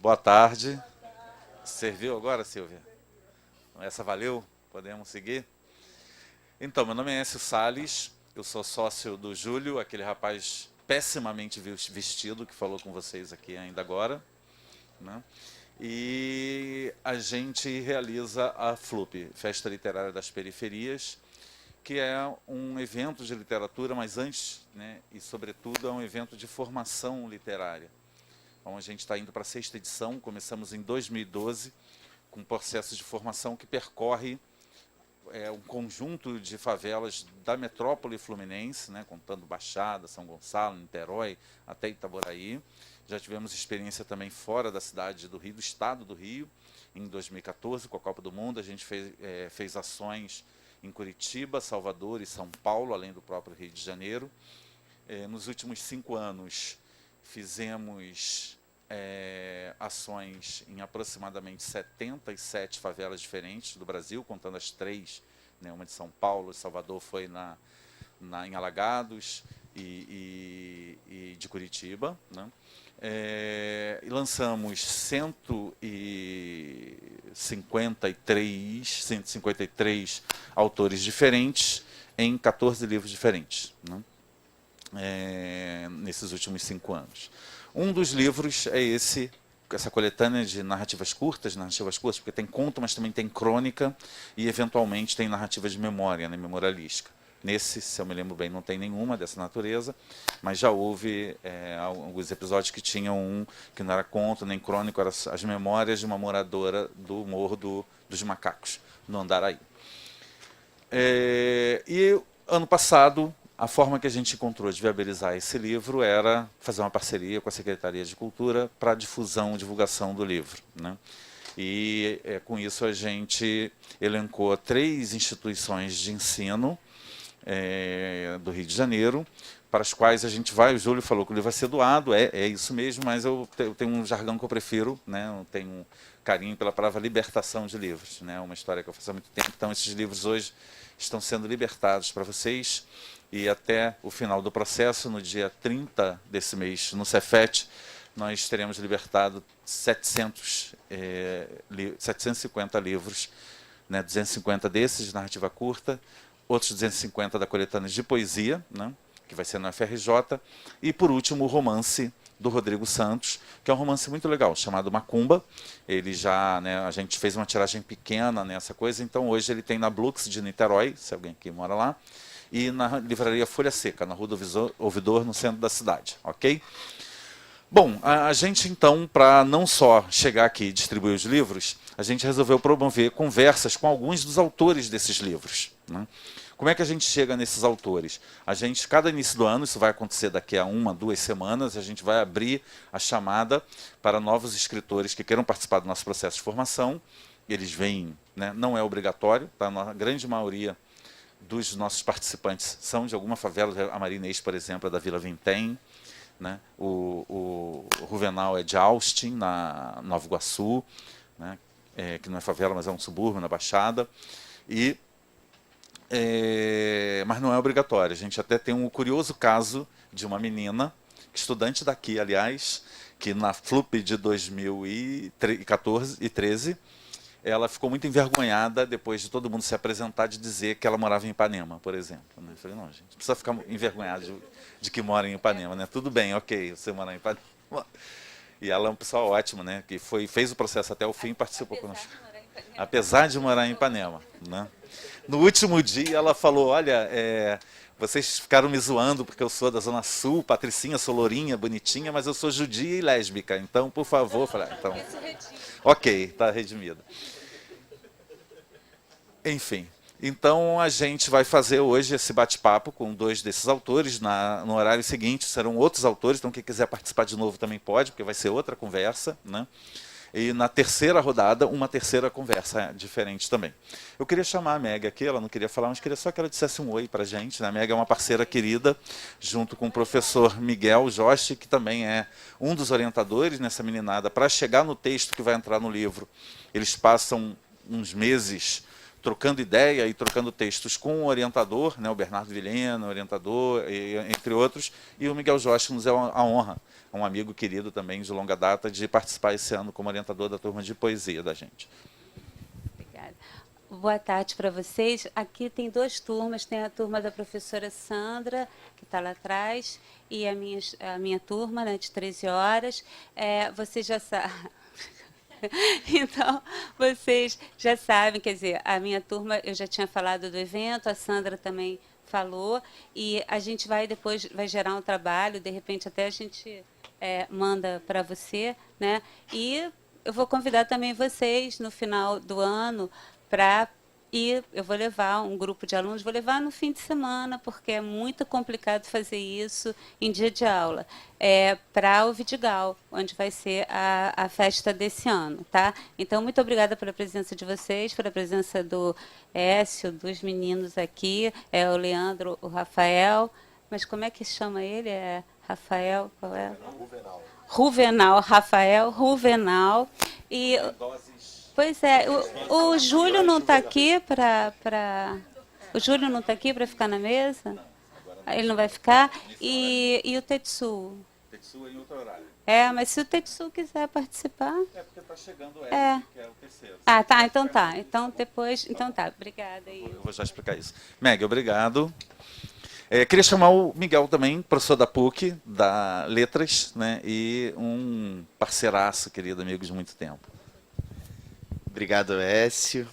Boa tarde. Serviu agora, Silvia? Essa valeu? Podemos seguir? Então, meu nome é Écio Salles, eu sou sócio do Júlio, aquele rapaz pessimamente vestido que falou com vocês aqui ainda agora, né? E a gente realiza a FLUP, Festa Literária das Periferias, que é um evento de literatura, mas antes, né, e sobretudo, é um evento de formação literária. Então, a gente está indo para a 6ª edição, começamos em 2012, com um processo de formação que percorre um conjunto de favelas da metrópole fluminense, né, contando Baixada, São Gonçalo, Niterói, até Itaboraí. Já tivemos experiência também fora da cidade do Rio, do estado do Rio, em 2014, com a Copa do Mundo. A gente fez ações em Curitiba, Salvador e São Paulo, além do próprio Rio de Janeiro. Nos últimos 5 anos, fizemos ações em aproximadamente 77 favelas diferentes do Brasil, contando as 3, né, uma de São Paulo, Salvador foi em Alagados e de Curitiba, né? E lançamos 153 autores diferentes em 14 livros diferentes, né? Nesses últimos 5 anos. Um dos livros é essa coletânea de narrativas curtas, porque tem conto, mas também tem crônica e, eventualmente, tem narrativa de memória, né, memorialística. Nesse, se eu me lembro bem, não tem nenhuma dessa natureza, mas já houve alguns episódios que tinham um que não era conto nem crônico, eram as memórias de uma moradora do Morro dos Macacos, no Andaraí. E ano passado, a forma que a gente encontrou de viabilizar esse livro era fazer uma parceria com a Secretaria de Cultura para a divulgação do livro, né? E com isso a gente elencou 3 instituições de ensino do Rio de Janeiro, para as quais a gente vai. O Júlio falou que o livro vai ser doado, é isso mesmo, mas eu tenho um jargão que eu prefiro, né? Eu tenho um carinho pela palavra libertação de livros, né? Uma história que eu faço há muito tempo. Então, esses livros hoje estão sendo libertados para vocês, e até o final do processo, no dia 30 desse mês, no Cefet, nós teremos libertado 750 livros, né? 250 desses de narrativa curta, outros 250 da coletânea de poesia, né, que vai ser na FRJ, e, por último, o romance do Rodrigo Santos, que é um romance muito legal, chamado Macumba. Ele já, né, a gente fez uma tiragem pequena nessa coisa, então hoje ele tem na Blux de Niterói, se alguém aqui mora lá, e na livraria Folha Seca, na Rua do Ouvidor, no centro da cidade, ok? Bom, a gente então, para não só chegar aqui e distribuir os livros, a gente resolveu promover conversas com alguns dos autores desses livros, né? Como é que a gente chega nesses autores? A gente, cada início do ano, isso vai acontecer daqui a 1, 2 semanas, a gente vai abrir a chamada para novos escritores que queiram participar do nosso processo de formação. Eles vêm, né, não é obrigatório, tá? A grande maioria dos nossos participantes são de alguma favela. A Marinês, por exemplo, é da Vila Vintém, né? O Ruvenal é de Austin, na Nova Iguaçu, né? Que não é favela, mas é um subúrbio na Baixada. Mas não é obrigatório. A gente até tem um curioso caso de uma menina, estudante daqui, aliás, que na FLUP de 2014 e 13, ela ficou muito envergonhada depois de todo mundo se apresentar, de dizer que ela morava em Ipanema, por exemplo, né? Eu falei, não, gente, não precisa ficar envergonhado de que mora em Ipanema, né? Tudo bem, ok, você mora em Ipanema. E ela é um pessoal ótimo, né? Que fez o processo até o fim e participou conosco. Apesar de morar em Ipanema, né? No último dia ela falou, olha, vocês ficaram me zoando porque eu sou da Zona Sul, Patricinha, sou lourinha, bonitinha, mas eu sou judia e lésbica, então, por favor. Falei, então, ok, está redimida. Enfim, então a gente vai fazer hoje esse bate-papo com 2 desses autores. No horário seguinte serão outros autores, então quem quiser participar de novo também pode, porque vai ser outra conversa, né? E na terceira rodada, uma terceira conversa diferente também. Eu queria chamar a Meg aqui, ela não queria falar, mas queria só que ela dissesse um oi para a gente, né? A Meg é uma parceira querida, junto com o professor Miguel Joste, que também é um dos orientadores nessa meninada. Para chegar no texto que vai entrar no livro, eles passam uns meses trocando ideia e trocando textos com o orientador, né, o Bernardo Vilhena, orientador, entre outros, e o Miguel Jorge nos é a honra, um amigo querido também de longa data, de participar esse ano como orientador da turma de poesia da gente. Obrigada. Boa tarde para vocês. Aqui tem 2 turmas, tem a turma da professora Sandra, que está lá atrás, e a minha turma, né, de 13 horas. Vocês já sabem. Então, vocês já sabem, quer dizer, a minha turma, eu já tinha falado do evento, a Sandra também falou, e a gente depois vai gerar um trabalho, de repente até a gente manda para você, né? E eu vou convidar também vocês no final do ano para ir, eu vou levar um grupo de alunos, vou levar no fim de semana, porque é muito complicado fazer isso em dia de aula, para o Vidigal, onde vai ser a festa desse ano, tá? Então, muito obrigada pela presença de vocês, pela presença do Écio, dos meninos aqui, o Leandro, o Rafael, mas como é que chama ele? Rafael, qual é? Ruvenal, Rafael Ruvenal. E, pois é, o Júlio não está aqui O Júlio não está aqui para ficar na mesa? Ele não vai ficar? E o Tetsu? Tetsu em outro horário. Mas se o Tetsu quiser participar... É porque está chegando o que é o terceiro. Tá, então tá. Então depois... Então tá, obrigada. Eu vou já explicar isso. Meg, obrigado. Queria chamar o Miguel também, professor da PUC, da Letras, né, e um parceiraço, querido amigo de muito tempo. Obrigado, Écio,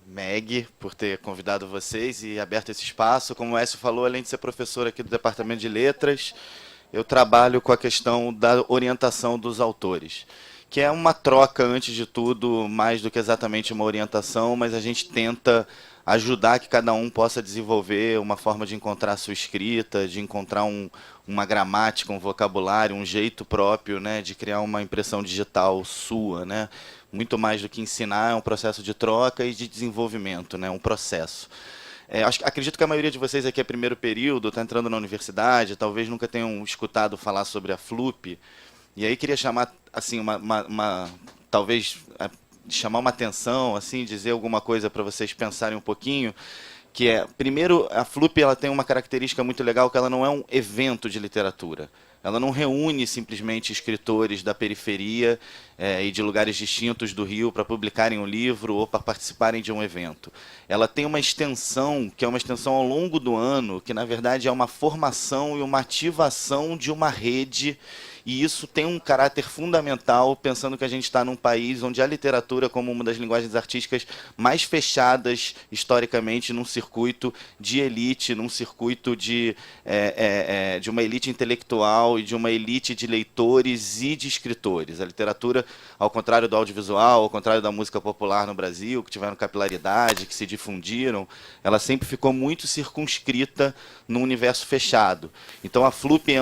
Meg, por ter convidado vocês e aberto esse espaço. Como o Écio falou, além de ser professor aqui do Departamento de Letras, eu trabalho com a questão da orientação dos autores, que é uma troca, antes de tudo, mais do que exatamente uma orientação, mas a gente tenta ajudar que cada um possa desenvolver uma forma de encontrar a sua escrita, de encontrar uma gramática, um vocabulário, um jeito próprio, né, de criar uma impressão digital sua, né? Muito mais do que ensinar, é um processo de troca e de desenvolvimento, né, um processo. Acredito que a maioria de vocês aqui é primeiro período, está entrando na universidade, talvez nunca tenham escutado falar sobre a FLUP, e aí queria chamar, assim, talvez chamar uma atenção, assim, dizer alguma coisa para vocês pensarem um pouquinho, que primeiro, a FLUP ela tem uma característica muito legal, que ela não é um evento de literatura. Ela não reúne simplesmente escritores da periferia e de lugares distintos do Rio para publicarem um livro ou para participarem de um evento. Ela tem uma extensão, que é uma extensão ao longo do ano, que na verdade é uma formação e uma ativação de uma rede. E isso tem um caráter fundamental, pensando que a gente está num país onde a literatura, como uma das linguagens artísticas mais fechadas historicamente, num circuito de elite, num circuito de uma elite intelectual e de uma elite de leitores e de escritores. A literatura, ao contrário do audiovisual, ao contrário da música popular no Brasil, que tiveram capilaridade, que se difundiram, ela sempre ficou muito circunscrita num universo fechado. Então a FLUP é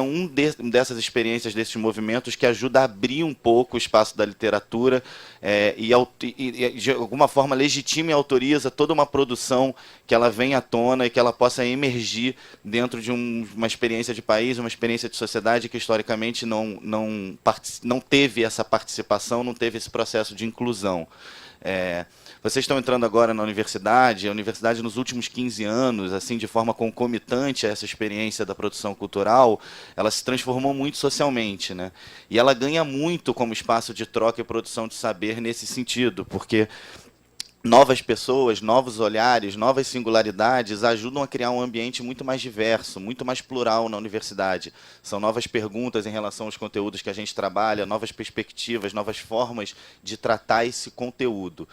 dessas experiências, desses movimentos que ajuda a abrir um pouco o espaço da literatura e de alguma forma legitima e autoriza toda uma produção que ela venha à tona e que ela possa emergir dentro de uma experiência de país, uma experiência de sociedade que historicamente não teve essa participação, não teve esse processo de inclusão. Vocês estão entrando agora na universidade, a universidade nos últimos 15 anos, assim, de forma concomitante a essa experiência da produção cultural, ela se transformou muito socialmente, né? E ela ganha muito como espaço de troca e produção de saber nesse sentido, porque novas pessoas, novos olhares, novas singularidades ajudam a criar um ambiente muito mais diverso, muito mais plural na universidade. São novas perguntas em relação aos conteúdos que a gente trabalha, novas perspectivas, novas formas de tratar esse conteúdo.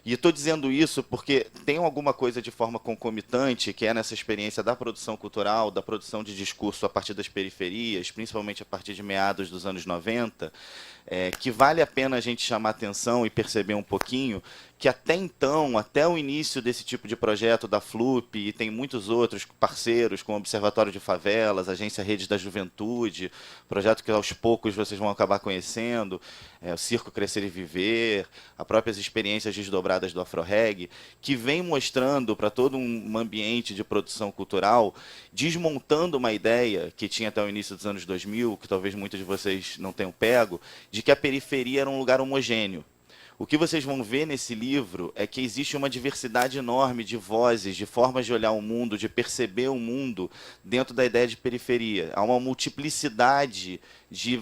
E estou dizendo isso porque tem alguma coisa de forma concomitante, que é nessa experiência da produção cultural, da produção de discurso a partir das periferias, principalmente a partir de meados dos anos 90, que vale a pena a gente chamar atenção e perceber um pouquinho que até então, até o início desse tipo de projeto da FLUP, e tem muitos outros parceiros, como o Observatório de Favelas, Agência Rede da Juventude, projeto que aos poucos vocês vão acabar conhecendo, o Circo Crescer e Viver, as próprias experiências desdobradas do Afroreg, que vem mostrando para todo um ambiente de produção cultural, desmontando uma ideia que tinha até o início dos anos 2000, que talvez muitos de vocês não tenham pego, de que a periferia era um lugar homogêneo. O que vocês vão ver nesse livro é que existe uma diversidade enorme de vozes, de formas de olhar o mundo, de perceber o mundo dentro da ideia de periferia. Há uma multiplicidade de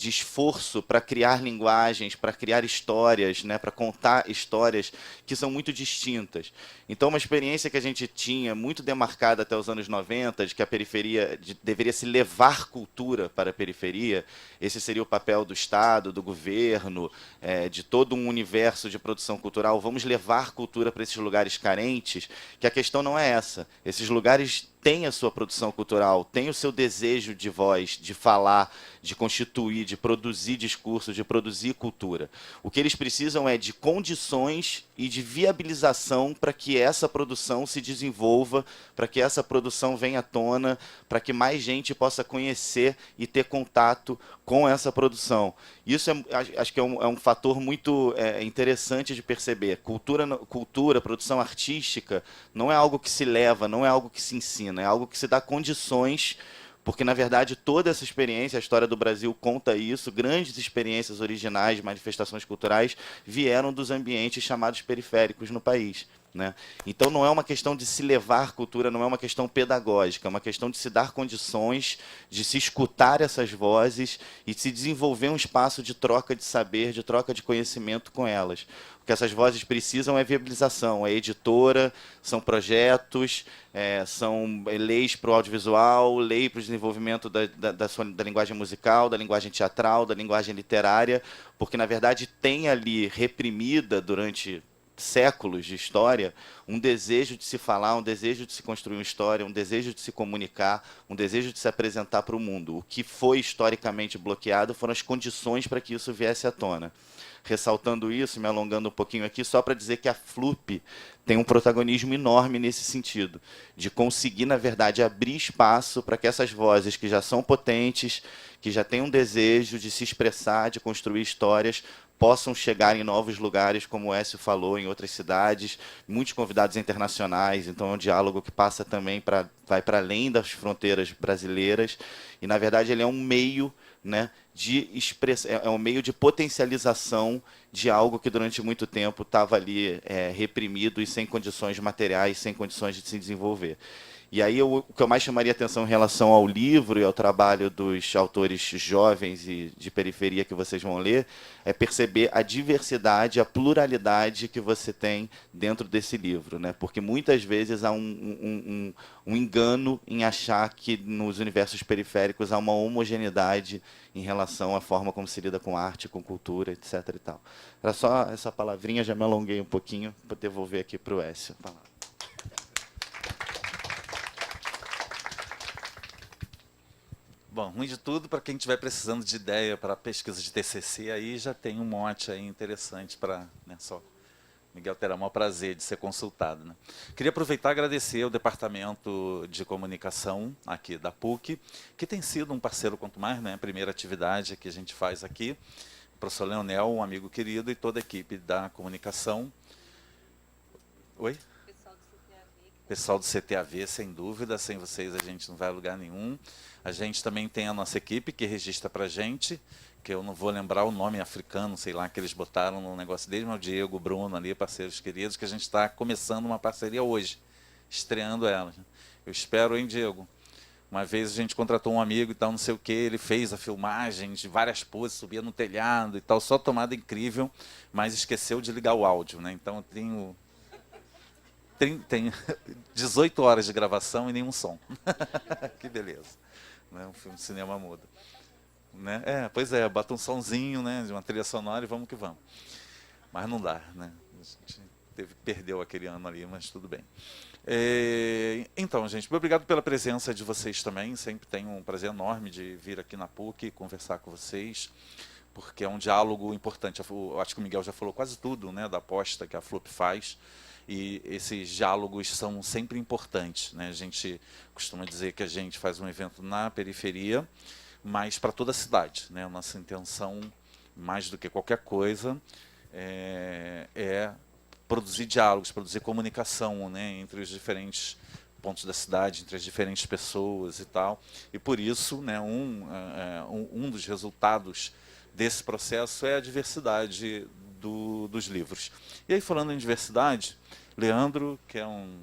esforço para criar linguagens, para criar histórias, né, para contar histórias que são muito distintas. Então, uma experiência que a gente tinha muito demarcada até os anos 90, de que a periferia deveria se levar cultura para a periferia, esse seria o papel do Estado, do governo, de todo um universo de produção cultural. Vamos levar cultura para esses lugares carentes, que a questão não é essa. Esses lugares têm a sua produção cultural, têm o seu desejo de voz, de falar, de constituir, de produzir discurso, de produzir cultura. O que eles precisam é de condições e de viabilização para que essa produção se desenvolva, para que essa produção venha à tona, para que mais gente possa conhecer e ter contato com essa produção. Isso acho que é um fator muito interessante de perceber. Cultura, produção artística, não é algo que se leva, não é algo que se ensina, é algo que se dá condições, porque, na verdade, toda essa experiência, a história do Brasil conta isso, grandes experiências originais, manifestações culturais, vieram dos ambientes chamados periféricos no país. Né? Então, não é uma questão de se levar cultura, não é uma questão pedagógica, é uma questão de se dar condições, de se escutar essas vozes e de se desenvolver um espaço de troca de saber, de troca de conhecimento com elas. O que essas vozes precisam é viabilização, é editora, são projetos, são leis para o audiovisual, lei para o desenvolvimento da linguagem musical, da linguagem teatral, da linguagem literária, porque, na verdade, tem ali reprimida durante séculos de história, um desejo de se falar, um desejo de se construir uma história, um desejo de se comunicar, um desejo de se apresentar para o mundo. O que foi historicamente bloqueado foram as condições para que isso viesse à tona. Ressaltando isso, me alongando um pouquinho aqui, só para dizer que a FLUP tem um protagonismo enorme nesse sentido, de conseguir, na verdade, abrir espaço para que essas vozes que já são potentes, que já têm um desejo de se expressar, de construir histórias, possam chegar em novos lugares, como o Écio falou, em outras cidades, muitos convidados internacionais, então é um diálogo que passa também, vai para além das fronteiras brasileiras, e, na verdade, ele é um meio, né, é um meio de potencialização de algo que durante muito tempo estava ali reprimido e sem condições materiais, sem condições de se desenvolver. E aí o que eu mais chamaria atenção em relação ao livro e ao trabalho dos autores jovens e de periferia que vocês vão ler, é perceber a diversidade, a pluralidade que você tem dentro desse livro, né? Porque muitas vezes há um engano em achar que nos universos periféricos há uma homogeneidade em relação à forma como se lida com arte, com cultura, etc. e tal. Era só essa palavrinha, já me alonguei um pouquinho, para devolver aqui para o Écio. Bom, ruim de tudo, para quem estiver precisando de ideia para pesquisa de TCC, aí já tem um monte aí interessante para, né, só Miguel terá o maior prazer de ser consultado. Né? Queria aproveitar e agradecer ao Departamento de Comunicação aqui da PUC, que tem sido um parceiro quanto mais, né, a primeira atividade que a gente faz aqui, o professor Leonel, um amigo querido, e toda a equipe da comunicação. Oi? Pessoal do CTAV, sem dúvida, sem vocês a gente não vai a lugar nenhum. A gente também tem a nossa equipe que registra para a gente, que eu não vou lembrar o nome africano, sei lá, que eles botaram no negócio deles, mas o Diego, o Bruno ali, parceiros queridos, que a gente está começando uma parceria hoje, estreando ela. Eu espero, hein, Diego? Uma vez a gente contratou um amigo e tal, não sei o que, ele fez a filmagem de várias poses, subia no telhado e tal, só tomada incrível, mas esqueceu de ligar o áudio, né? Então eu tenho... Tem 18 horas de gravação e nenhum som. Que beleza. Né? Um filme de cinema mudo. Né? Pois é, bota um sonzinho, né, de uma trilha sonora e vamos que vamos. Mas não dá, né? A gente perdeu aquele ano ali, mas tudo bem. Então, gente, muito obrigado pela presença de vocês também. Sempre tenho um prazer enorme de vir aqui na PUC conversar com vocês, porque é um diálogo importante. Eu acho que o Miguel já falou quase tudo, né, da aposta que a FLUP faz. E esses diálogos são sempre importantes, né? A gente costuma dizer que a gente faz um evento na periferia, mas para toda a cidade, né? A nossa intenção, mais do que qualquer coisa, é produzir diálogos, produzir comunicação, né, entre os diferentes pontos da cidade, entre as diferentes pessoas e tal. E por isso, né, um dos resultados desse processo é a diversidade dos livros. E aí, falando em diversidade, Leandro, que é um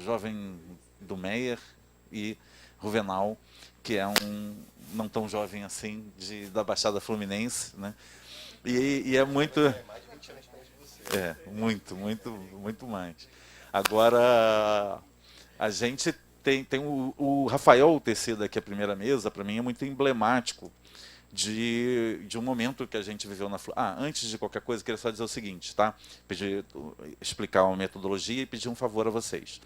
jovem do Meyer, e Ruvenal, que é um não tão jovem assim, da Baixada Fluminense, né? E é muito... muito mais. Agora, a gente tem o Rafael ter sido aqui a primeira mesa, para mim é muito emblemático de um momento que a gente viveu na... antes de qualquer coisa, queria só dizer o seguinte, tá? Explicar uma metodologia e pedir um favor a vocês.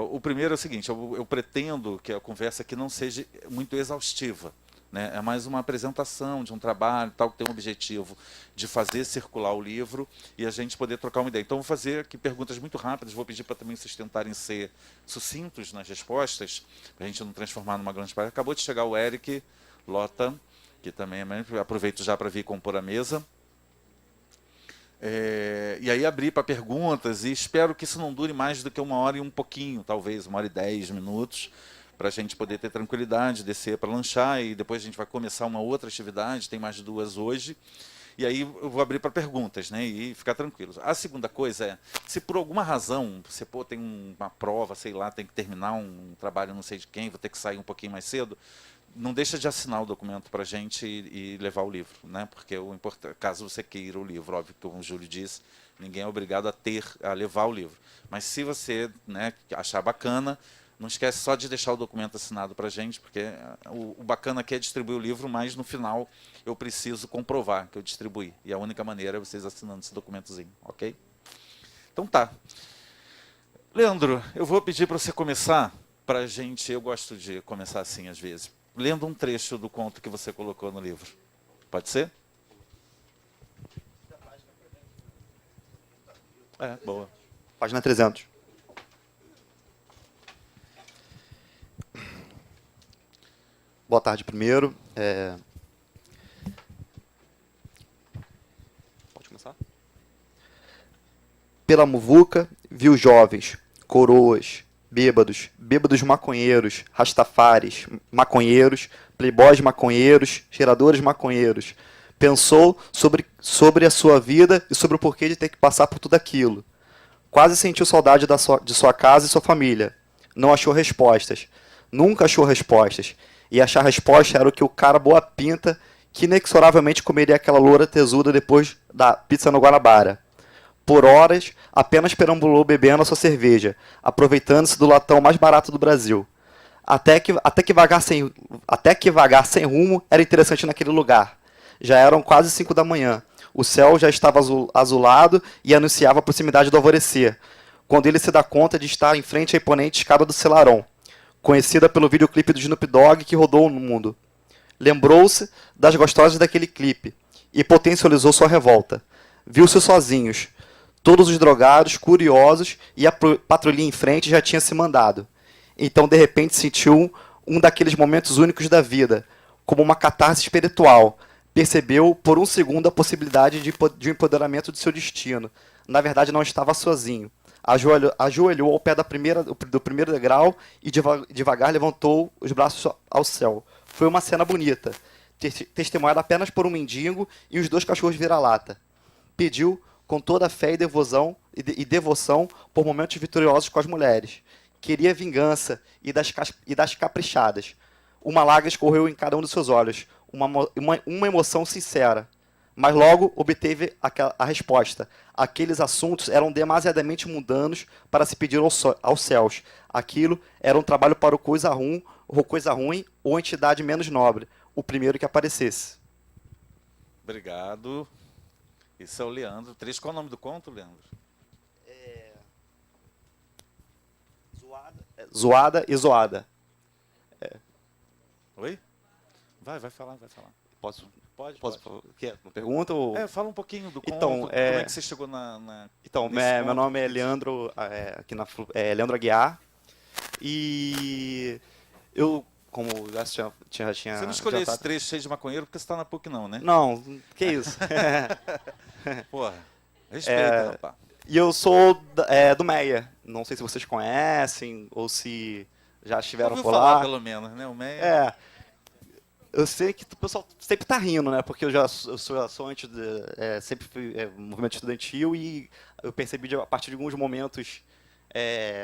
O primeiro é o seguinte, eu pretendo que a conversa aqui não seja muito exaustiva, né? É mais uma apresentação de um trabalho, tal, que tem um objetivo de fazer circular o livro e a gente poder trocar uma ideia. Então, vou fazer aqui perguntas muito rápidas, vou pedir para também vocês tentarem ser sucintos nas respostas, para a gente não transformar numa grande palestra. Acabou de chegar o Eric Lota, que também aproveito já para vir compor a mesa. E aí abrir para perguntas, e espero que isso não dure mais do que 1h e um pouquinho, talvez 1h e 10 minutos, para a gente poder ter tranquilidade, descer para lanchar, e depois a gente vai começar uma outra atividade, tem mais 2 hoje, e aí eu vou abrir para perguntas, né, e ficar tranquilos. A segunda coisa é, se por alguma razão, você tem uma prova, sei lá, tem que terminar um trabalho não sei de quem, vou ter que sair um pouquinho mais cedo, não deixa de assinar o documento para a gente e levar o livro, né? Porque caso você queira o livro, óbvio que, como o Júlio disse, ninguém é obrigado a levar o livro. Mas se você, né, achar bacana, não esquece só de deixar o documento assinado para a gente, porque o bacana aqui é distribuir o livro, mas no final eu preciso comprovar que eu distribuí. E a única maneira é vocês assinando esse documentozinho, ok? Então tá. Leandro, eu vou pedir para você começar para a gente, eu gosto de começar assim às vezes, lendo um trecho do conto que você colocou no livro. Pode ser? Boa. Página 300. Boa tarde primeiro. Pode começar? Pela muvuca, viu jovens, coroas, bêbados maconheiros, rastafares, maconheiros, playboys maconheiros, cheiradores maconheiros. Pensou sobre a sua vida e sobre o porquê de ter que passar por tudo aquilo. Quase sentiu saudade de sua casa e sua família. Não achou respostas. Nunca achou respostas. E achar resposta era o que o cara boa pinta, que inexoravelmente comeria aquela loura tesuda depois da pizza no Guanabara. Por horas, apenas perambulou bebendo a sua cerveja, aproveitando-se do latão mais barato do Brasil. Até que vagar sem rumo era interessante naquele lugar. Já eram quase 5 da manhã. O céu já estava azulado e anunciava a proximidade do alvorecer, quando ele se dá conta de estar em frente à imponente escada do Selarón, conhecida pelo videoclipe do Snoop Dogg que rodou no mundo. Lembrou-se das gostosas daquele clipe e potencializou sua revolta. Viu-se sozinhos. Todos os drogados, curiosos, e a patrulhinha em frente já tinha se mandado. Então, de repente, sentiu um daqueles momentos únicos da vida, como uma catarse espiritual. Percebeu, por um segundo, a possibilidade de um empoderamento de seu destino. Na verdade, não estava sozinho. Ajoelhou ao pé do primeiro degrau e devagar levantou os braços ao céu. Foi uma cena bonita, testemunhada apenas por um mendigo e os 2 cachorros vira-lata. Pediu com toda a fé e devoção por momentos vitoriosos com as mulheres. Queria vingança e das caprichadas. Uma lágrima escorreu em cada um dos seus olhos, uma emoção sincera. Mas logo obteve a resposta. Aqueles assuntos eram demasiadamente mundanos para se pedir aos céus. Aquilo era um trabalho para o coisa ruim ou entidade menos nobre, o primeiro que aparecesse. Obrigado. Esse é o Leandro. Qual é o nome do conto, Leandro? Zoada e zoada. Oi? Vai falar. Posso? Pode. Quer uma pergunta? Ou... Fala um pouquinho do conto, Então, como é que você chegou Então, meu nome é Leandro, Leandro Aguiar, e eu, como já tinha Você não escolheu esse trecho cheio de maconheiro porque você está na PUC não, né? Não, que isso. Porra, respeita, rapaz. E eu sou do Meyer, não sei se vocês conhecem, ou se já estiveram por lá. Falar, pelo menos, né? O Meyer. Eu sei que o pessoal sempre tá rindo, né? Porque eu sou antes sempre fui movimento estudantil e eu percebi a partir de alguns momentos,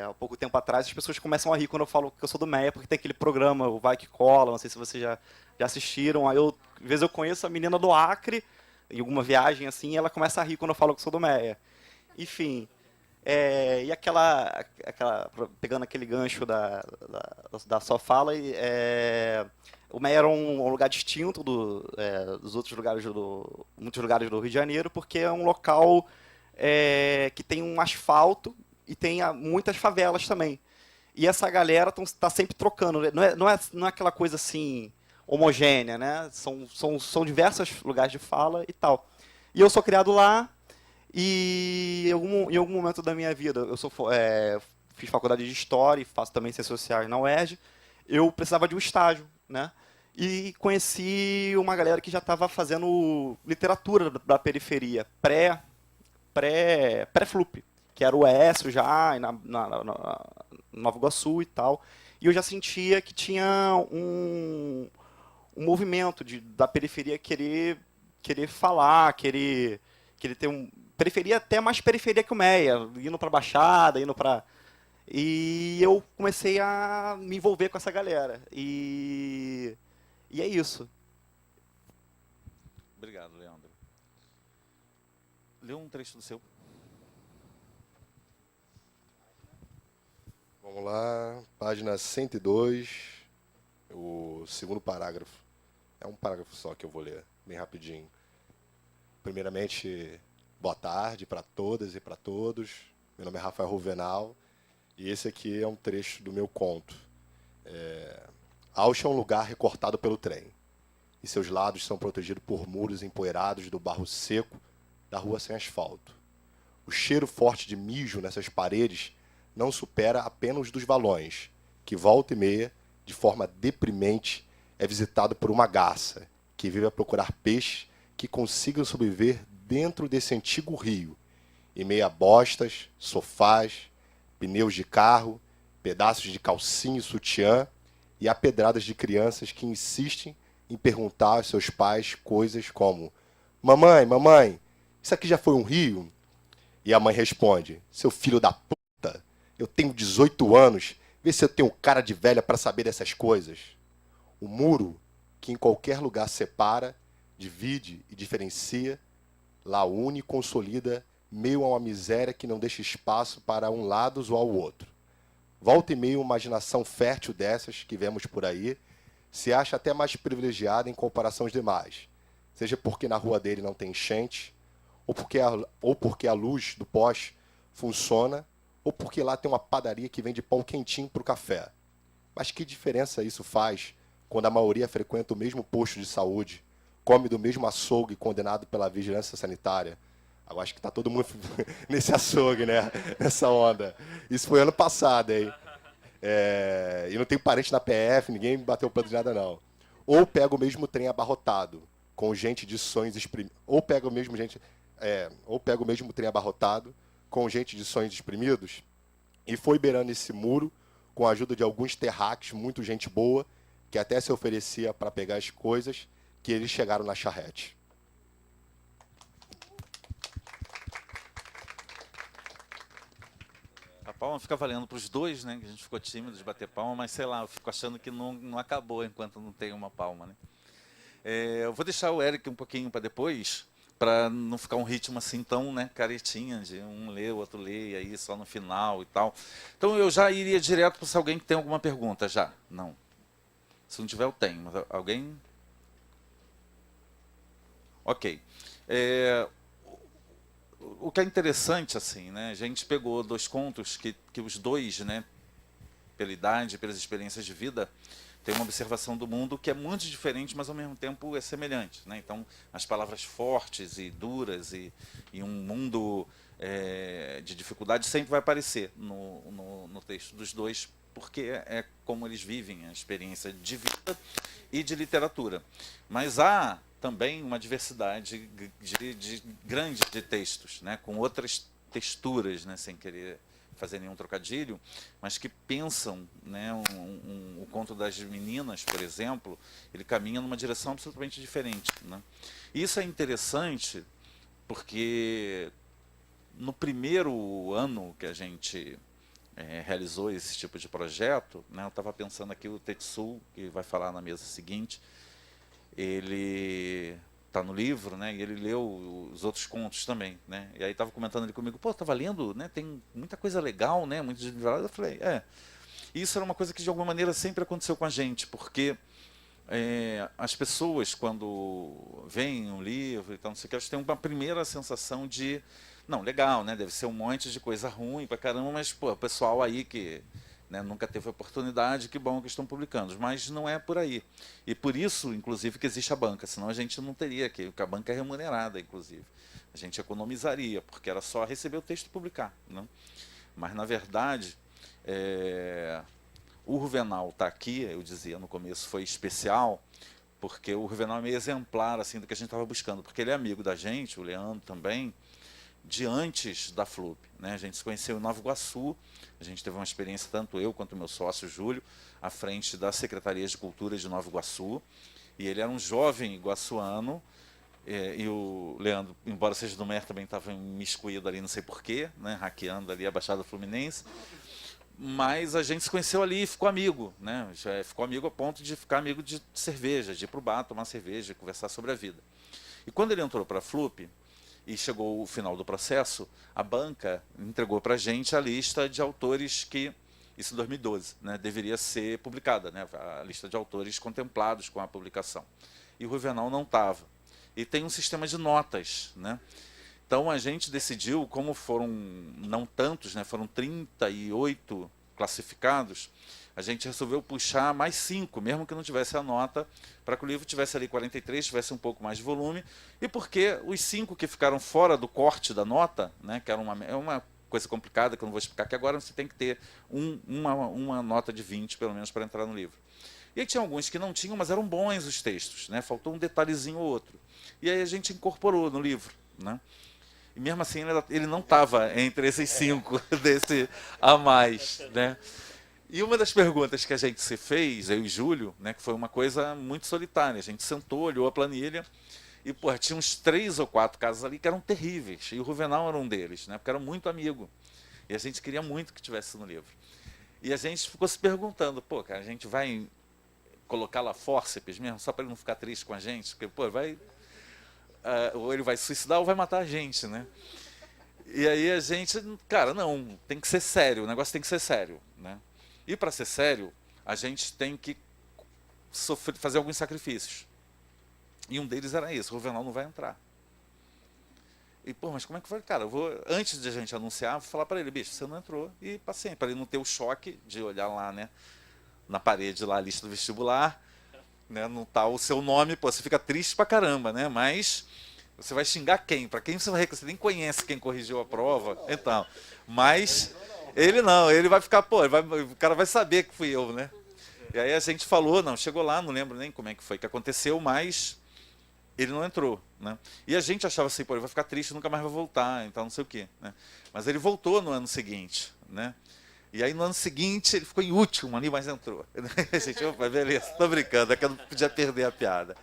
há pouco tempo atrás, as pessoas começam a rir quando eu falo que eu sou do MEA, porque tem aquele programa, o Vai Que Cola, não sei se vocês já assistiram. Aí às vezes eu conheço a menina do Acre, em alguma viagem assim, e ela começa a rir quando eu falo que eu sou do MEA. Enfim, e pegando aquele gancho da sua fala, o MEA era um lugar distinto dos outros lugares muitos lugares do Rio de Janeiro, porque é um local que tem um asfalto e tem muitas favelas também. E essa galera tá sempre trocando, né? Não é aquela coisa assim homogênea, né? São diversos lugares de fala e tal. E eu sou criado lá. E em algum momento da minha vida, fiz faculdade de História e faço também Ciências Sociais na UERJ, eu precisava de um estágio, né? E conheci uma galera que já estava fazendo literatura da periferia, pré-FLUP, que era o ESO já, na Nova Iguaçu e tal. E eu já sentia que tinha um movimento da periferia querer falar, querer ter periferia, até mais periferia que o MEA, indo para Baixada, indo para... E eu comecei a me envolver com essa galera. E é isso. Obrigado, Leandro. Lê um trecho do seu. Vamos lá, página 102, o segundo parágrafo. É um parágrafo só que eu vou ler, bem rapidinho. Primeiramente, boa tarde para todas e para todos. Meu nome é Rafael Ruvenal e esse aqui é um trecho do meu conto. Auschwitz é um lugar recortado pelo trem e seus lados são protegidos por muros empoeirados do barro seco da rua sem asfalto. O cheiro forte de mijo nessas paredes não supera apenas dos valões, que volta e meia, de forma deprimente, é visitado por uma garça que vive a procurar peixes que consigam sobreviver dentro desse antigo rio, em meio a bostas, sofás, pneus de carro, pedaços de calcinha e sutiã e a pedradas de crianças que insistem em perguntar aos seus pais coisas como: mamãe, mamãe, isso aqui já foi um rio? E a mãe responde: seu filho da puta, eu tenho 18 anos, vê se eu tenho cara de velha para saber dessas coisas. O muro, que em qualquer lugar separa, divide e diferencia, lá une e consolida, meio a uma miséria que não deixa espaço para um lado ou ao outro. Volta e meia, uma imaginação fértil dessas que vemos por aí se acha até mais privilegiada em comparação aos demais, seja porque na rua dele não tem enchente, ou porque a luz do poste funciona, ou porque lá tem uma padaria que vende pão quentinho para o café. Mas que diferença isso faz quando a maioria frequenta o mesmo posto de saúde, come do mesmo açougue condenado pela vigilância sanitária? Eu acho que está todo mundo nesse açougue, né? Nessa onda. Isso foi ano passado, hein? E não tem parente na PF, ninguém bateu o pano de nada, não. Ou pega o mesmo trem abarrotado, com gente de sonhos exprimidos. Ou pega o mesmo trem abarrotado, com gente de sonhos exprimidos, e foi beirando esse muro com a ajuda de alguns terráqueos, muito gente boa, que até se oferecia para pegar as coisas, que eles chegaram na charrete. A palma fica valendo para os dois, né? Que a gente ficou tímido de bater palma, mas sei lá, eu fico achando que não acabou enquanto não tem uma palma, né? Eu vou deixar o Eric um pouquinho para depois, para não ficar um ritmo assim tão, né, caretinha, de um ler, o outro ler, e aí só no final e tal. Então eu já iria direto para se alguém tem alguma pergunta já. Não. Se não tiver, eu tenho. Mas alguém? Ok. O que é interessante, assim, né? A gente pegou dois contos que os dois, né, pela idade, pelas experiências de vida, tem uma observação do mundo que é muito diferente, mas ao mesmo tempo é semelhante, né? Então, as palavras fortes e duras e um mundo de dificuldade sempre vai aparecer no texto dos dois, porque é como eles vivem a experiência de vida e de literatura. Mas há também uma diversidade grande de textos, né? Com outras texturas, né? Sem querer fazer nenhum trocadilho, mas que pensam, né, o conto das meninas, por exemplo, ele caminha numa direção absolutamente diferente, né? E isso é interessante porque no primeiro ano que a gente realizou esse tipo de projeto, né, eu estava pensando aqui, o Tetsu, que vai falar na mesa seguinte, ele está no livro, né, e ele leu os outros contos também, né, e aí estava comentando ele comigo, pô, estava lendo, né, tem muita coisa legal, né, muito individual. Eu falei, isso era uma coisa que de alguma maneira sempre aconteceu com a gente, porque as pessoas, quando veem um livro, então, não sei o que, elas têm uma primeira sensação de, não, legal, né, deve ser um monte de coisa ruim pra caramba, mas, pô, o pessoal aí que, né, nunca teve oportunidade, que bom que estão publicando, mas não é por aí. E por isso, inclusive, que existe a banca, senão a gente não teria, que a banca é remunerada, inclusive. A gente economizaria, porque era só receber o texto e publicar, né? Mas, na verdade, o Juvenal está aqui, eu dizia no começo, foi especial, porque o Juvenal é meio exemplar assim, do que a gente estava buscando, porque ele é amigo da gente, o Leandro também, de antes da FLUP, né? A gente se conheceu em Nova Iguaçu, a gente teve uma experiência, tanto eu quanto o meu sócio Júlio, à frente da Secretaria de Cultura de Nova Iguaçu, e ele era um jovem iguaçuano, e o Leandro, embora seja do MER, também estava imiscuído ali, não sei porquê, né? Hackeando ali a Baixada Fluminense, mas a gente se conheceu ali e ficou amigo, né? Já ficou amigo a ponto de ficar amigo de cerveja, de ir para o bar, tomar cerveja, e conversar sobre a vida. E quando ele entrou para a FLUP, e chegou o final do processo, a banca entregou para a gente a lista de autores que, isso em 2012, né, deveria ser publicada, né, a lista de autores contemplados com a publicação. E o Juvenal não estava. E tem um sistema de notas, né? Então a gente decidiu, como foram não tantos, né, foram 38 classificados, a gente resolveu puxar mais 5, mesmo que não tivesse a nota, para que o livro tivesse ali 43, tivesse um pouco mais de volume, e porque os 5 que ficaram fora do corte da nota, né, que era uma coisa complicada, que eu não vou explicar aqui agora, você tem que ter uma nota de 20, pelo menos, para entrar no livro. E aí tinha alguns que não tinham, mas eram bons os textos, né, faltou um detalhezinho ou outro. E aí a gente incorporou no livro, né? E mesmo assim ele não estava entre esses 5 desse a mais, né? E uma das perguntas que a gente se fez, eu e Júlio, né, que foi uma coisa muito solitária, a gente sentou, olhou a planilha e tinha uns 3 ou 4 casos ali que eram terríveis, e o Juvenal era um deles, né, porque era muito amigo, e a gente queria muito que tivesse no livro. E a gente ficou se perguntando, cara, a gente vai colocar lá fórceps mesmo, só para ele não ficar triste com a gente, porque, ou ele vai se suicidar ou vai matar a gente, né? E aí a gente, cara, não, tem que ser sério, o negócio tem que ser sério, né? E para ser sério, a gente tem que fazer alguns sacrifícios. E um deles era esse, o Juvenal não vai entrar. E, mas como é que foi? Cara, antes de a gente anunciar, vou falar para ele, bicho, você não entrou, e passei, para ele não ter o choque de olhar lá, né, na parede lá, a lista do vestibular, né, não tá o seu nome, você fica triste pra caramba, né, mas você vai xingar quem? Para quem você vai reclamar? Você nem conhece quem corrigiu a prova, então, mas ele não, ele vai ficar, o cara vai saber que fui eu, né? E aí a gente falou, não, chegou lá, não lembro nem como é que foi que aconteceu, mas ele não entrou, né? E a gente achava assim, ele vai ficar triste, nunca mais vai voltar, então não sei o quê, né? Mas ele voltou no ano seguinte, né? E aí no ano seguinte ele ficou em último ali, mas entrou. A gente, opa, beleza, tô brincando, é que eu não podia perder a piada.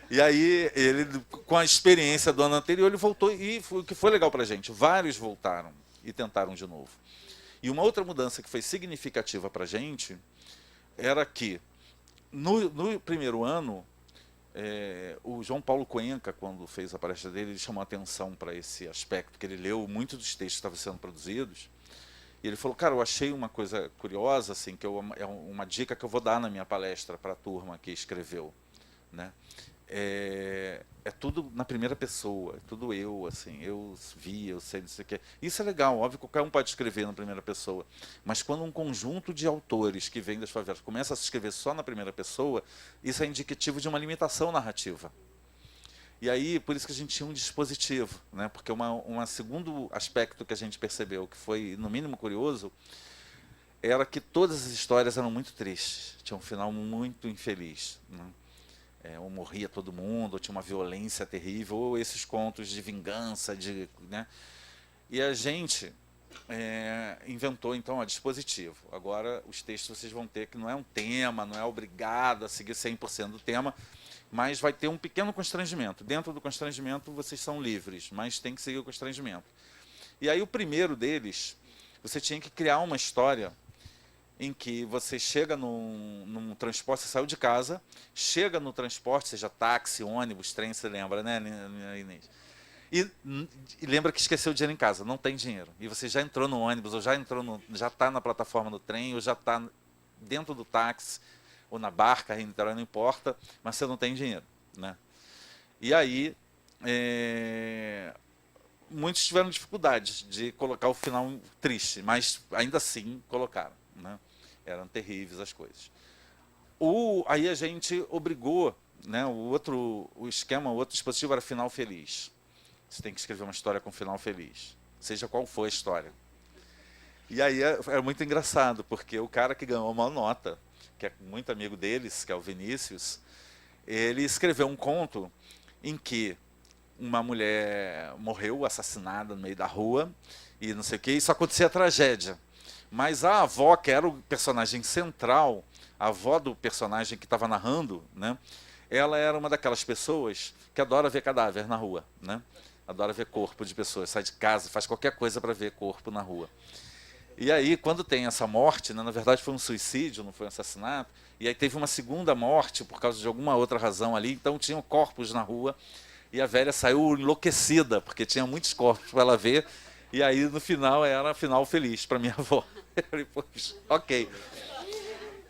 E aí ele, com a experiência do ano anterior, ele voltou, e o que foi legal pra gente, vários voltaram e tentaram de novo. E uma outra mudança que foi significativa pra gente era que no primeiro ano, o João Paulo Cuenca, quando fez a palestra dele, ele chamou a atenção para esse aspecto, que ele leu muitos dos textos que estavam sendo produzidos, e ele falou, cara, eu achei uma coisa curiosa, assim, que é uma dica que eu vou dar na minha palestra para a turma que escreveu, né? É tudo na primeira pessoa, é tudo eu, assim, eu vi, eu sei, não sei o que. Isso é legal, óbvio que qualquer um pode escrever na primeira pessoa, mas quando um conjunto de autores que vêm das favelas começa a se escrever só na primeira pessoa, isso é indicativo de uma limitação narrativa. E aí, por isso que a gente tinha um dispositivo, né? Porque um segundo aspecto que a gente percebeu, que foi, no mínimo, curioso, era que todas as histórias eram muito tristes, tinha um final muito infeliz, né? Ou morria todo mundo, ou tinha uma violência terrível, ou esses contos de vingança, né? E a gente inventou, então, a dispositivo. Agora, os textos vocês vão ter que não é um tema, não é obrigado a seguir 100% do tema, mas vai ter um pequeno constrangimento. Dentro do constrangimento, vocês são livres, mas tem que seguir o constrangimento. E aí, o primeiro deles, você tinha que criar uma história em que você chega num transporte, você saiu de casa, chega no transporte, seja táxi, ônibus, trem, você lembra, né, Inês? E lembra que esqueceu o dinheiro em casa, não tem dinheiro. E você já entrou no ônibus, ou já está na plataforma do trem, ou já está dentro do táxi, ou na barca, não importa, mas você não tem dinheiro, né? E aí, muitos tiveram dificuldades de colocar o final triste, mas ainda assim colocaram, né? Eram terríveis as coisas. Aí a gente obrigou, né, o outro dispositivo era final feliz. Você tem que escrever uma história com final feliz, seja qual for a história. E aí é muito engraçado, porque o cara que ganhou uma nota, que é muito amigo deles, que é o Vinícius, ele escreveu um conto em que uma mulher morreu assassinada no meio da rua, e não sei o que, isso acontecia tragédia. Mas a avó, que era o personagem central, a avó do personagem que estava narrando, né, ela era uma daquelas pessoas que adora ver cadáver na rua, né? Adora ver corpo de pessoas, sai de casa, faz qualquer coisa para ver corpo na rua. E aí, quando tem essa morte, né, na verdade foi um suicídio, não foi um assassinato, e aí teve uma segunda morte por causa de alguma outra razão ali, então tinham corpos na rua, e a velha saiu enlouquecida, porque tinha muitos corpos para ela ver, e aí no final era final feliz para minha avó. Ele, poxa, ok.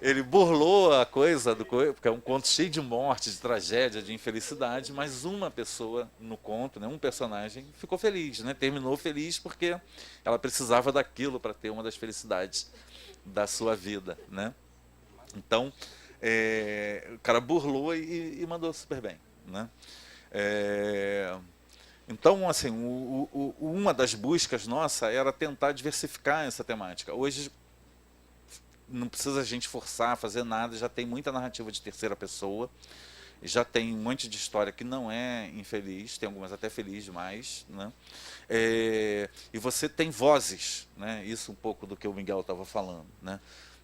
Ele burlou a coisa, porque é um conto cheio de morte, de tragédia, de infelicidade, mas uma pessoa no conto, né, um personagem, ficou feliz, né, terminou feliz porque ela precisava daquilo para ter uma das felicidades da sua vida, né? Então, o cara burlou e mandou super bem, né? Então, assim, uma das buscas nossa era tentar diversificar essa temática. Hoje, não precisa a gente forçar a fazer nada, já tem muita narrativa de terceira pessoa, já tem um monte de história que não é infeliz, tem algumas até felizes demais, né? E você tem vozes, né? Isso um pouco do que o Miguel estava falando, né?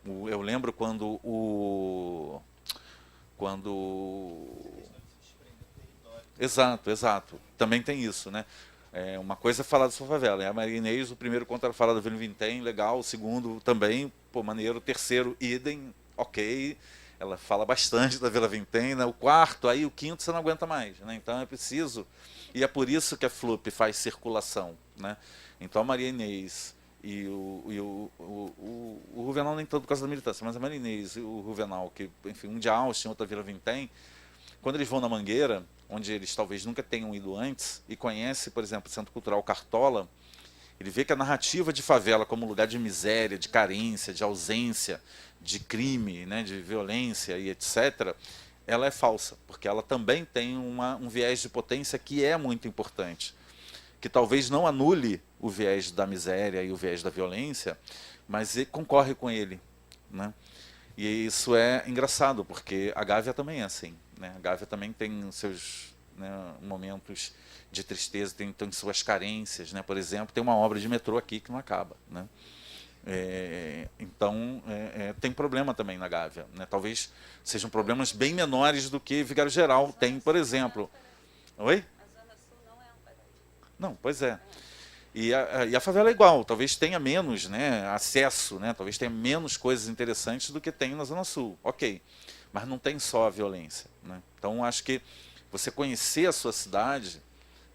Eu lembro quando Exato. Também tem isso, né? Uma coisa é falar da sua favela. A Maria Inês, o primeiro conto era falar da Vila Vintém, legal. O segundo também, pô, maneiro. O terceiro, idem, ok. Ela fala bastante da Vila Vintém, né? O quarto, aí o quinto você não aguenta mais, né? Então é preciso. E é por isso que a FLUP faz circulação, né? Então a Maria Inês e o Ruvenal nem tanto por causa da militância, mas a Maria Inês e o Ruvenal, que, enfim, um de Austin, outro da Vila Vintém, quando eles vão na Mangueira, onde eles talvez nunca tenham ido antes, e conhece, por exemplo, o Centro Cultural Cartola, ele vê que a narrativa de favela como lugar de miséria, de carência, de ausência, de crime, né, de violência e etc., ela é falsa, porque ela também tem um viés de potência que é muito importante, que talvez não anule o viés da miséria e o viés da violência, mas concorre com ele, né? E isso é engraçado, porque a Gávea também é assim, né? A Gávea também tem seus, né, momentos de tristeza, tem suas carências, né? Por exemplo, tem uma obra de metrô aqui que não acaba, né? Então, tem problema também na Gávea, né? Talvez sejam problemas bem menores do que Vigário Geral tem, por exemplo. Oi? A Zona Sul não é um paraíso. Não, pois é. E a favela é igual, talvez tenha menos, né, acesso, né, talvez tenha menos coisas interessantes do que tem na Zona Sul, ok, mas não tem só a violência, né? Então acho que você conhecer a sua cidade,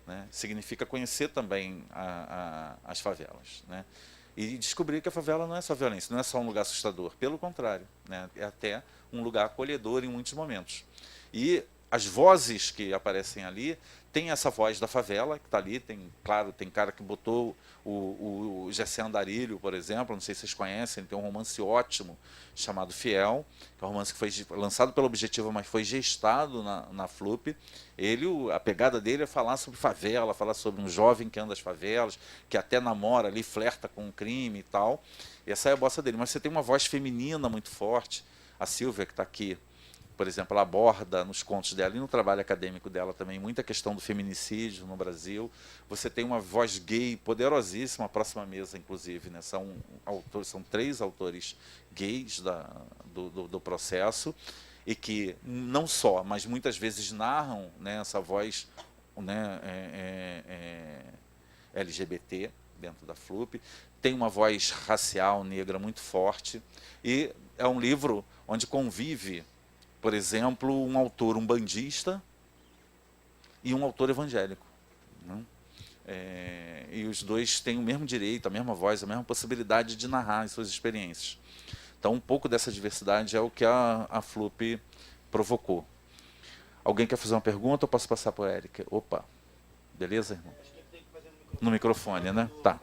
né, significa conhecer também as favelas, né? E descobrir que a favela não é só violência, não é só um lugar assustador, pelo contrário, né, é até um lugar acolhedor em muitos momentos. E as vozes que aparecem ali, tem essa voz da favela que está ali, tem cara que botou o Gessé Andarilho, por exemplo, não sei se vocês conhecem, ele tem um romance ótimo chamado Fiel, que é um romance que foi lançado pela Objetiva, mas foi gestado na FLUP. A pegada dele é falar sobre favela, falar sobre um jovem que anda as favelas, que até namora ali, flerta com o crime e tal. E essa é a bossa dele. Mas você tem uma voz feminina muito forte, a Silvia, que está aqui, por exemplo, ela aborda nos contos dela e no trabalho acadêmico dela também muita questão do feminicídio no Brasil. Você tem uma voz gay poderosíssima, a próxima mesa, inclusive, né? São 3 autores gays do processo, e que não só, mas muitas vezes narram, né, essa voz, né, LGBT dentro da FLUP. Tem uma voz racial negra muito forte, e é um livro onde convive, por exemplo, um autor umbandista e um autor evangélico, né? E os dois têm o mesmo direito, a mesma voz, a mesma possibilidade de narrar as suas experiências. Então, um pouco dessa diversidade é o que a FLUP provocou. Alguém quer fazer uma pergunta ou posso passar para o Érica? Opa, beleza, irmão? No microfone, né? Tá.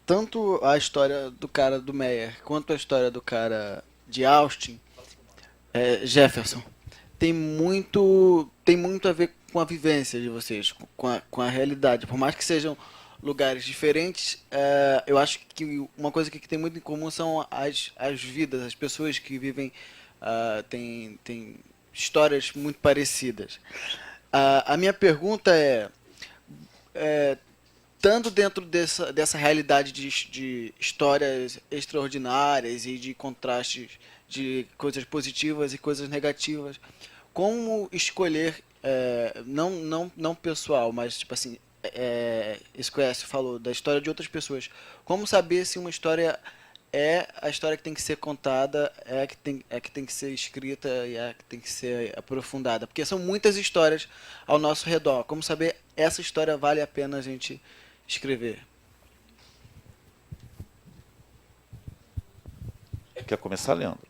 Tanto a história do cara do Meyer quanto a história do cara de Austin, Jefferson, tem muito a ver com a vivência de vocês, com a realidade. Por mais que sejam lugares diferentes, eu acho que uma coisa que tem muito em comum são as vidas, as pessoas que vivem, têm histórias muito parecidas. A minha pergunta tanto dentro dessa realidade de histórias extraordinárias e de contrastes de coisas positivas e coisas negativas, como escolher, não pessoal, mas tipo assim, isso que o Écio falou, da história de outras pessoas, como saber se uma história é a história que tem que ser contada, que tem que ser escrita e é que tem que ser aprofundada, porque são muitas histórias ao nosso redor, como saber essa história vale a pena a gente escrever. Quer começar, Leandro?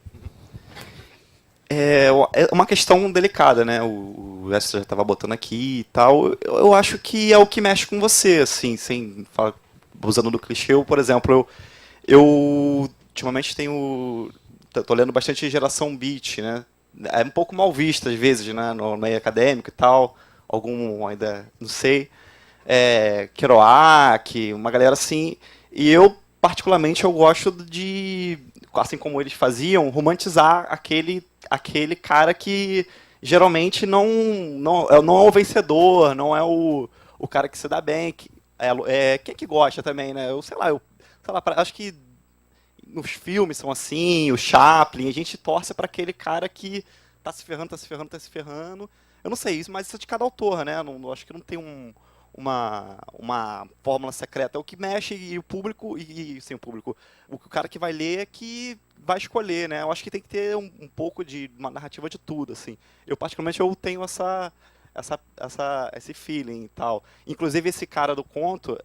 É uma questão delicada, né? O Écio já estava botando aqui e tal. Eu acho que é o que mexe com você, assim, sem falar, usando do clichê. Por exemplo, eu ultimamente tô lendo bastante Geração Beat, né? É um pouco mal vista às vezes, né? No meio acadêmico e tal. Algum ainda, não sei. Kerouac, uma galera assim. E eu, particularmente, eu gosto de, assim como eles faziam, romantizar aquele cara que geralmente não é o vencedor, não é o cara que se dá bem. Quem é que gosta também, né? Eu sei lá, acho que nos filmes são assim, o Chaplin, a gente torce para aquele cara que tá se ferrando. Eu não sei isso, mas isso é de cada autor, né? Não, acho que não tem uma fórmula secreta. É o que mexe, e o público, sem o público, o cara que vai ler é que vai escolher, né? Eu acho que tem que ter um pouco de uma narrativa de tudo, assim. Eu, particularmente, eu tenho esse feeling e tal. Inclusive, esse cara do conto,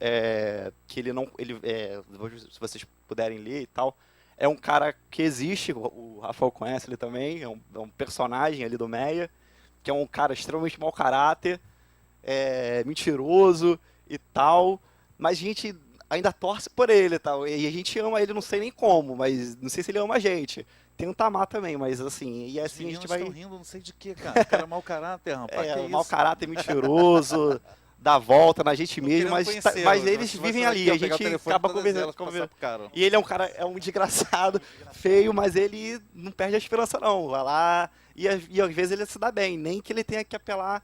que se vocês puderem ler e tal, é um cara que existe, o Rafael conhece ele também, é um personagem ali do Meia, que é um cara extremamente mau caráter, mentiroso e tal, mas a gente ainda torce por ele e tal, e a gente ama ele, não sei nem como, mas não sei se ele ama a gente. Tem um Tamar também, mas assim, e assim a gente vai... estão rindo, não sei de quê, cara. O cara é mau caráter, rapaz. Que mau isso? caráter, mentiroso, dá volta na gente mesmo, mas eles vivem ali, a gente acaba conversando. E ele é um desgraçado, feio, mas ele não perde a esperança não, vai lá, e às vezes ele se dá bem, nem que ele tenha que apelar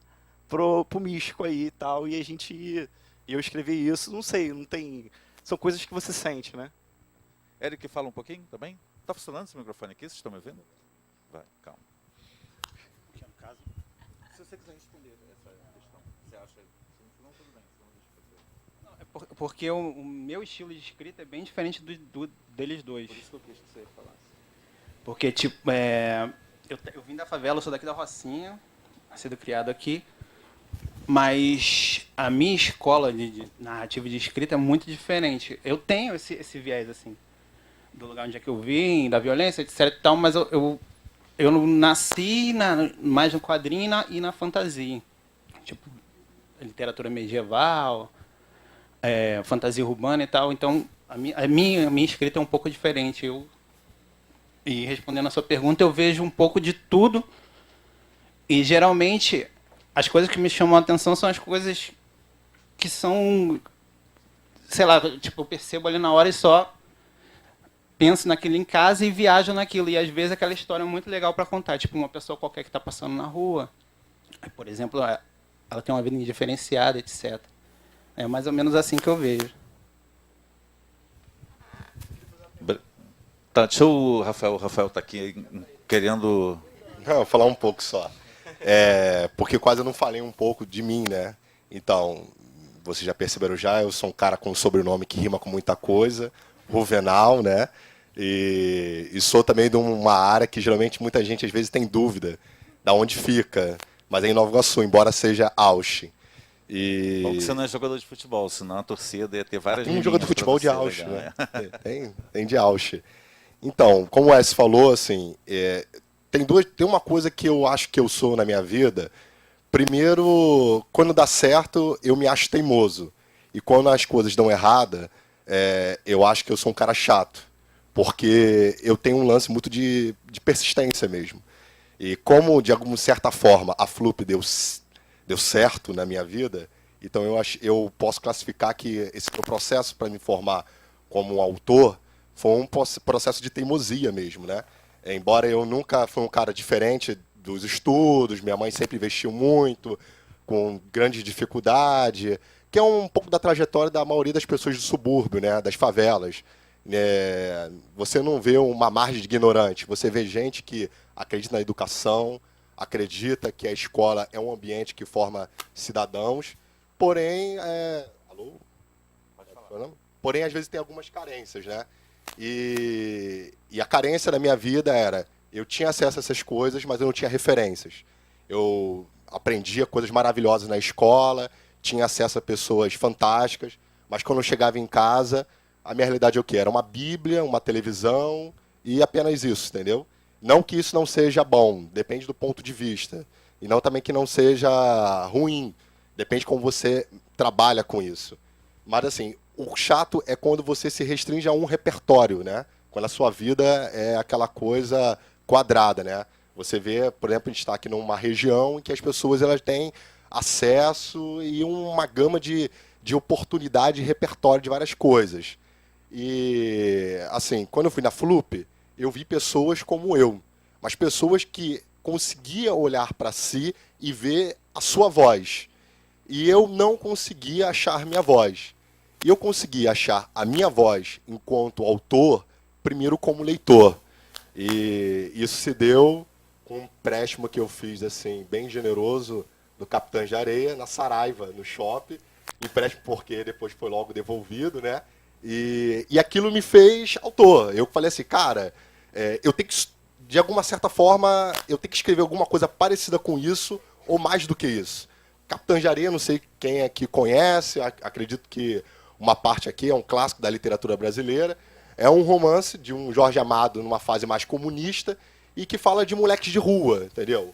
pro místico aí e tal, e eu escrevi isso, não sei, não tem... São coisas que você sente, né? Eric, fala um pouquinho também? Tá funcionando esse microfone aqui? Vocês estão me ouvindo? Vai, calma. Se você quiser responder essa questão, você acha... Se não, tudo bem. Não, porque o meu estilo de escrita é bem diferente deles dois. Por isso que eu quis que você falasse. Porque, tipo, eu vim da favela, eu sou daqui da Rocinha, nascido e criado aqui, mas a minha escola de narrativa de escrita é muito diferente. Eu tenho esse viés, assim, do lugar onde é que eu vim, da violência, etc e tal, mas eu nasci mais no quadrinho e na fantasia. Tipo, literatura medieval, fantasia urbana e tal. Então, a minha escrita é um pouco diferente. E respondendo a sua pergunta, eu vejo um pouco de tudo. E, geralmente, as coisas que me chamam a atenção são as coisas que são... Sei lá, tipo, eu percebo ali na hora e só penso naquilo em casa e viajo naquilo. E às vezes aquela história é muito legal para contar. Tipo, uma pessoa qualquer que está passando na rua, aí, por exemplo, ela tem uma vida indiferenciada, etc. É mais ou menos assim que eu vejo. Tá, deixa o Rafael tá aqui querendo... Não, vou falar um pouco só. Porque quase eu não falei um pouco de mim, né? Então, vocês já perceberam já, eu sou um cara com um sobrenome que rima com muita coisa, Ruvenal, né? E sou também de uma área que geralmente muita gente às vezes tem dúvida da onde fica, mas é em Nova Iguaçu, embora seja Ausch. Bom que você não é jogador de futebol, senão a torcida ia ter várias Tem um jogador de meninas pra futebol de você, Ausch, legal, né? Tem de Ausch. Então, como o Wes falou, assim, tem uma coisa que eu acho que eu sou na minha vida. Primeiro, quando dá certo, eu me acho teimoso. E quando as coisas dão errada, eu acho que eu sou um cara chato. Porque eu tenho um lance muito de persistência mesmo. E como, de alguma certa forma, a Flup deu certo na minha vida, então eu posso classificar que esse meu processo para me formar como um autor foi um processo de teimosia mesmo, né? Embora eu nunca fui um cara diferente dos estudos, minha mãe sempre investiu muito, com grande dificuldade, que é um pouco da trajetória da maioria das pessoas do subúrbio, né? Das favelas. Você não vê uma margem de ignorante, você vê gente que acredita na educação, acredita que a escola é um ambiente que forma cidadãos, porém, alô? Pode falar. Porém, às vezes tem algumas carências, né? E a carência da minha vida era, eu tinha acesso a essas coisas, mas eu não tinha referências. Eu aprendia coisas maravilhosas na escola, tinha acesso a pessoas fantásticas, mas quando eu chegava em casa, a minha realidade é o quê? Era uma Bíblia, uma televisão e apenas isso, entendeu? Não que isso não seja bom, depende do ponto de vista. E não também que não seja ruim, depende de como você trabalha com isso. Mas assim, o chato é quando você se restringe a um repertório, né? Quando a sua vida é aquela coisa quadrada, né? Você vê, por exemplo, a gente está aqui numa região em que as pessoas elas têm acesso e uma gama de oportunidade e repertório de várias coisas. E, assim, quando eu fui na Flup, eu vi pessoas como eu, mas pessoas que conseguiam olhar para si e ver a sua voz. E eu não conseguia achar minha voz. E eu consegui achar a minha voz enquanto autor, primeiro como leitor. E isso se deu com um empréstimo que eu fiz, assim, bem generoso, do Capitães de Areia, na Saraiva, no shopping. Empréstimo porque depois foi logo devolvido, né? E aquilo me fez autor. Eu falei assim, cara, eu tenho que, de alguma certa forma, eu tenho que escrever alguma coisa parecida com isso, ou mais do que isso. Capitães de Areia, não sei quem aqui conhece, acredito que uma parte aqui é um clássico da literatura brasileira. É um romance de um Jorge Amado numa fase mais comunista e que fala de moleques de rua, entendeu?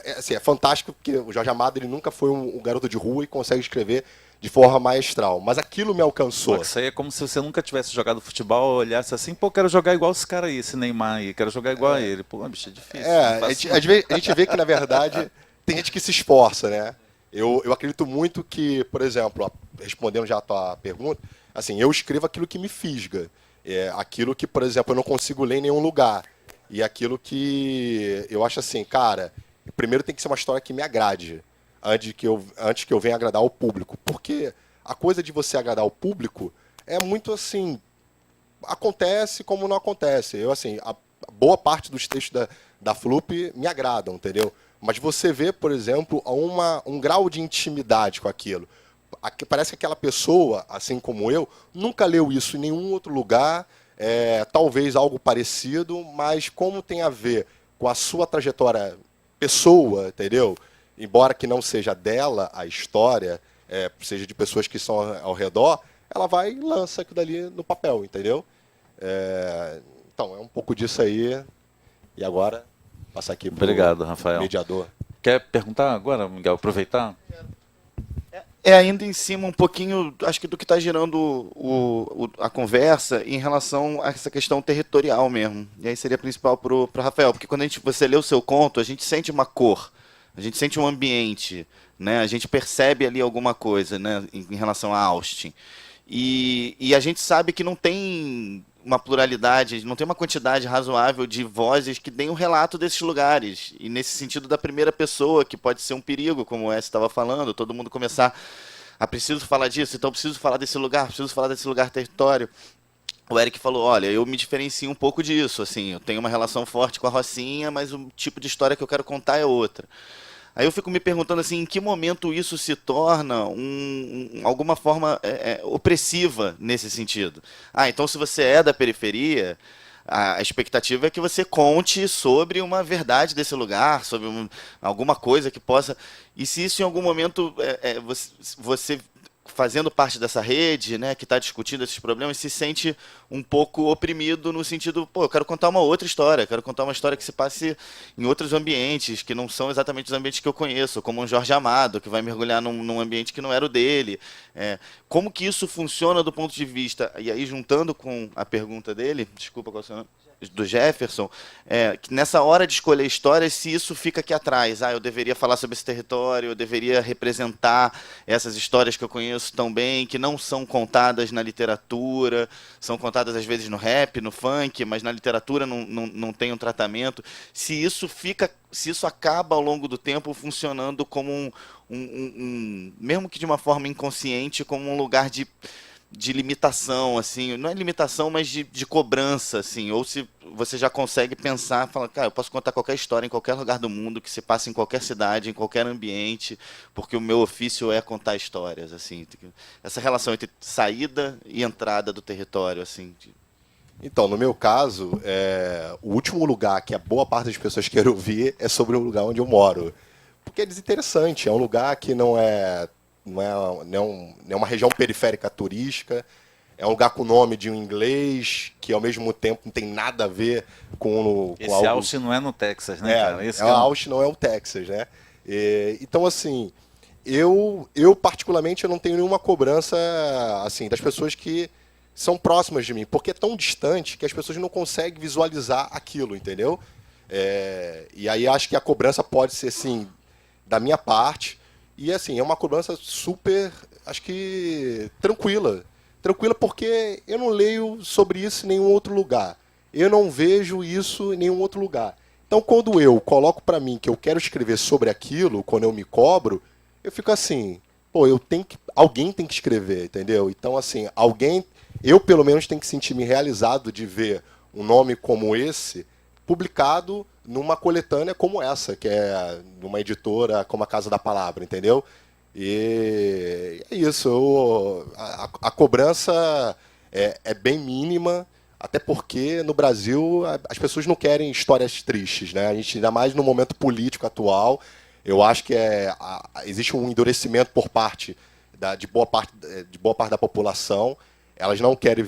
É fantástico porque o Jorge Amado ele nunca foi um garoto de rua e consegue escrever de forma maestral. Mas aquilo me alcançou. Isso aí é como se você nunca tivesse jogado futebol, olhasse assim, pô, quero jogar igual esse cara aí, esse Neymar aí, quero jogar igual a ele. Pô, bicho, é difícil. A gente vê que, na verdade, tem gente que se esforça, né? Eu acredito muito que, por exemplo, respondendo já a tua pergunta, assim, eu escrevo aquilo que me fisga. Aquilo que, por exemplo, eu não consigo ler em nenhum lugar. E aquilo que eu acho assim, cara, primeiro tem que ser uma história que me agrade, antes que eu venha agradar o público. Porque a coisa de você agradar o público é muito assim, acontece como não acontece. Eu, assim, a boa parte dos textos da Flup me agradam, entendeu? Mas você vê, por exemplo, um grau de intimidade com aquilo. Parece que aquela pessoa, assim como eu, nunca leu isso em nenhum outro lugar, talvez algo parecido, mas como tem a ver com a sua trajetória pessoa, entendeu? Embora que não seja dela a história, seja de pessoas que estão ao redor, ela vai e lança aquilo dali no papel, entendeu? Então, é um pouco disso aí. E agora, passar aqui para Obrigado, Rafael. mediador. Quer perguntar agora, Miguel? Aproveitar? Ainda em cima um pouquinho, acho que do que está gerando a conversa em relação a essa questão territorial mesmo. E aí seria principal para o Rafael, porque quando você lê o seu conto, a gente sente uma cor, a gente sente um ambiente, né? A gente percebe ali alguma coisa, né? Em relação a Austin. E a gente sabe que não tem uma pluralidade, não tem uma quantidade razoável de vozes que deem um relato desses lugares. E nesse sentido da primeira pessoa, que pode ser um perigo, como o S estava falando, todo mundo começar a preciso falar disso, então preciso falar desse lugar, território. O Eric falou, olha, eu me diferencio um pouco disso, assim, eu tenho uma relação forte com a Rocinha, mas o tipo de história que eu quero contar é outra. Aí eu fico me perguntando assim, em que momento isso se torna alguma forma opressiva nesse sentido? Ah, então se você é da periferia, a expectativa é que você conte sobre uma verdade desse lugar, sobre alguma coisa que possa... E se isso em algum momento você fazendo parte dessa rede, né, que está discutindo esses problemas, se sente um pouco oprimido no sentido, pô, eu quero contar uma outra história, quero contar uma história que se passe em outros ambientes, que não são exatamente os ambientes que eu conheço, como um Jorge Amado, que vai mergulhar num ambiente que não era o dele. Como que isso funciona do ponto de vista, e aí juntando com a pergunta dele, desculpa, qual é o seu nome? Do Jefferson, que nessa hora de escolher histórias, se isso fica aqui atrás, eu deveria falar sobre esse território, eu deveria representar essas histórias que eu conheço tão bem, que não são contadas na literatura, são contadas às vezes no rap, no funk, mas na literatura não tem um tratamento. Se isso acaba ao longo do tempo funcionando como mesmo que de uma forma inconsciente, como um lugar de limitação, assim, não é limitação, mas de cobrança, assim, ou se você já consegue pensar, falar, cara, eu posso contar qualquer história em qualquer lugar do mundo, que se passe em qualquer cidade, em qualquer ambiente, porque o meu ofício é contar histórias, assim, essa relação entre saída e entrada do território, assim. Então, no meu caso, o último lugar que a boa parte das pessoas querem ouvir é sobre o lugar onde eu moro, porque é desinteressante, é um lugar que não é uma região periférica turística, é um lugar com o nome de um inglês, que ao mesmo tempo não tem nada a ver com Esse algo... Austin não é no Texas, né, cara? Austin não é o Texas, né? Então, assim, eu particularmente eu não tenho nenhuma cobrança assim das pessoas que são próximas de mim, porque é tão distante que as pessoas não conseguem visualizar aquilo, entendeu? E aí acho que a cobrança pode ser, assim, da minha parte. E, assim, é uma cobrança super, acho que, tranquila. Tranquila porque eu não leio sobre isso em nenhum outro lugar. Eu não vejo isso em nenhum outro lugar. Então, quando eu coloco para mim que eu quero escrever sobre aquilo, quando eu me cobro, eu fico assim, pô, alguém tem que escrever, entendeu? Então, assim, eu pelo menos tenho que sentir-me realizado de ver um nome como esse publicado numa coletânea como essa, que é numa editora como a Casa da Palavra, entendeu? E é isso, a cobrança é bem mínima, até porque no Brasil as pessoas não querem histórias tristes, né? A gente, ainda mais no momento político atual, eu acho que existe um endurecimento por parte de boa parte da população. Elas não querem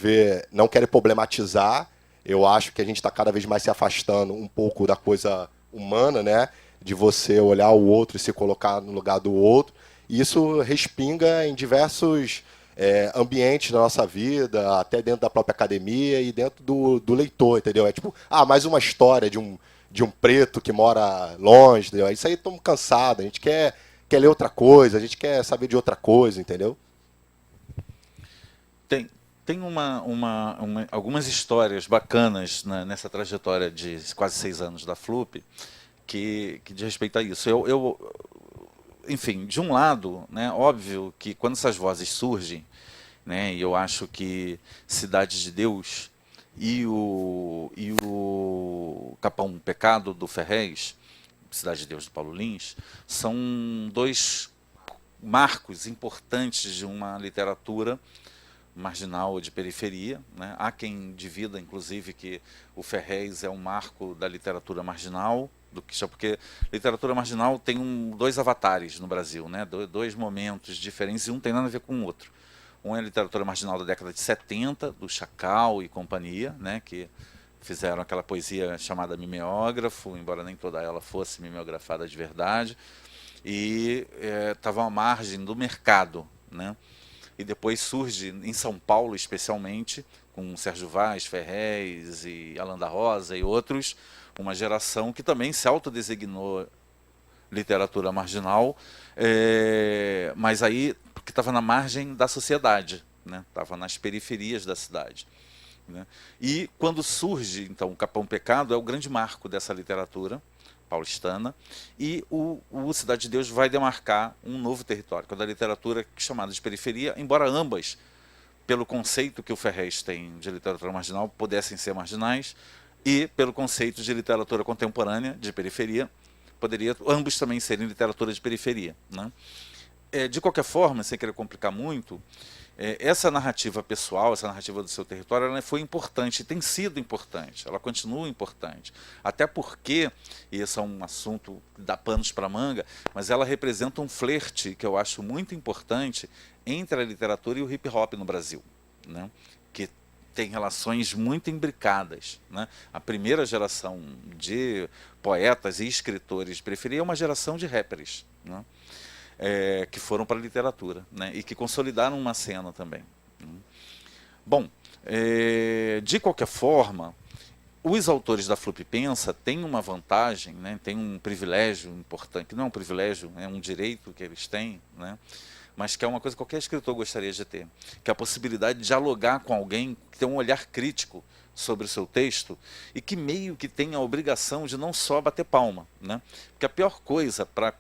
problematizar. Eu acho que a gente está cada vez mais se afastando um pouco da coisa humana, né? De você olhar o outro e se colocar no lugar do outro. E isso respinga em diversos ambientes da nossa vida, até dentro da própria academia e dentro do leitor, entendeu? É tipo, mais uma história de um preto que mora longe, entendeu? Isso aí estamos cansados, a gente quer ler outra coisa, a gente quer saber de outra coisa, entendeu? Tem algumas histórias bacanas nessa trajetória de quase 6 anos da FLUP que diz respeito a isso. Enfim, de um lado, né, óbvio que quando essas vozes surgem, né, e eu acho que Cidade de Deus e o Capão Pecado do Ferrez, Cidade de Deus do Paulo Lins, são 2 marcos importantes de uma literatura marginal de periferia, né? Há quem divida, inclusive, que o Ferrez é um marco da literatura marginal, porque literatura marginal tem 2 avatares no Brasil, né? 2 momentos diferentes, e um tem nada a ver com o outro. Um é a literatura marginal da década de 70, do Chacal e companhia, né? Que fizeram aquela poesia chamada Mimeógrafo, embora nem toda ela fosse mimeografada de verdade, e estava à margem do mercado, né? E depois surge, em São Paulo especialmente, com Sérgio Vaz, Ferrez e Alan da Rosa e outros, uma geração que também se autodesignou literatura marginal, mas aí porque estava na margem da sociedade, né? Estava nas periferias da cidade. né? E quando surge, então, o Capão Pecado é o grande marco dessa literatura paulistana, e o Cidade de Deus vai demarcar um novo território, que é da literatura chamada de periferia, embora ambas, pelo conceito que o Ferrez tem de literatura marginal, pudessem ser marginais, e pelo conceito de literatura contemporânea, de periferia, poderia ambos também serem literatura de periferia, né? De qualquer forma, sem querer complicar muito, essa narrativa pessoal, essa narrativa do seu território, ela foi importante, tem sido importante, ela continua importante. Até porque, e esse é um assunto que dá panos para manga, mas ela representa um flerte que eu acho muito importante entre a literatura e o hip hop no Brasil, né? Que tem relações muito imbricadas, né? A primeira geração de poetas e escritores de periferia é uma geração de rappers, né? Que foram para a literatura, né? E que consolidaram uma cena também. Bom, de qualquer forma, os autores da Flup Pensa têm uma vantagem, né? Têm um privilégio importante, que não é um privilégio, é um direito que eles têm, né? Mas que é uma coisa que qualquer escritor gostaria de ter, que é a possibilidade de dialogar com alguém que tem um olhar crítico sobre o seu texto e que meio que tem a obrigação de não só bater palma, né? Porque a pior coisa para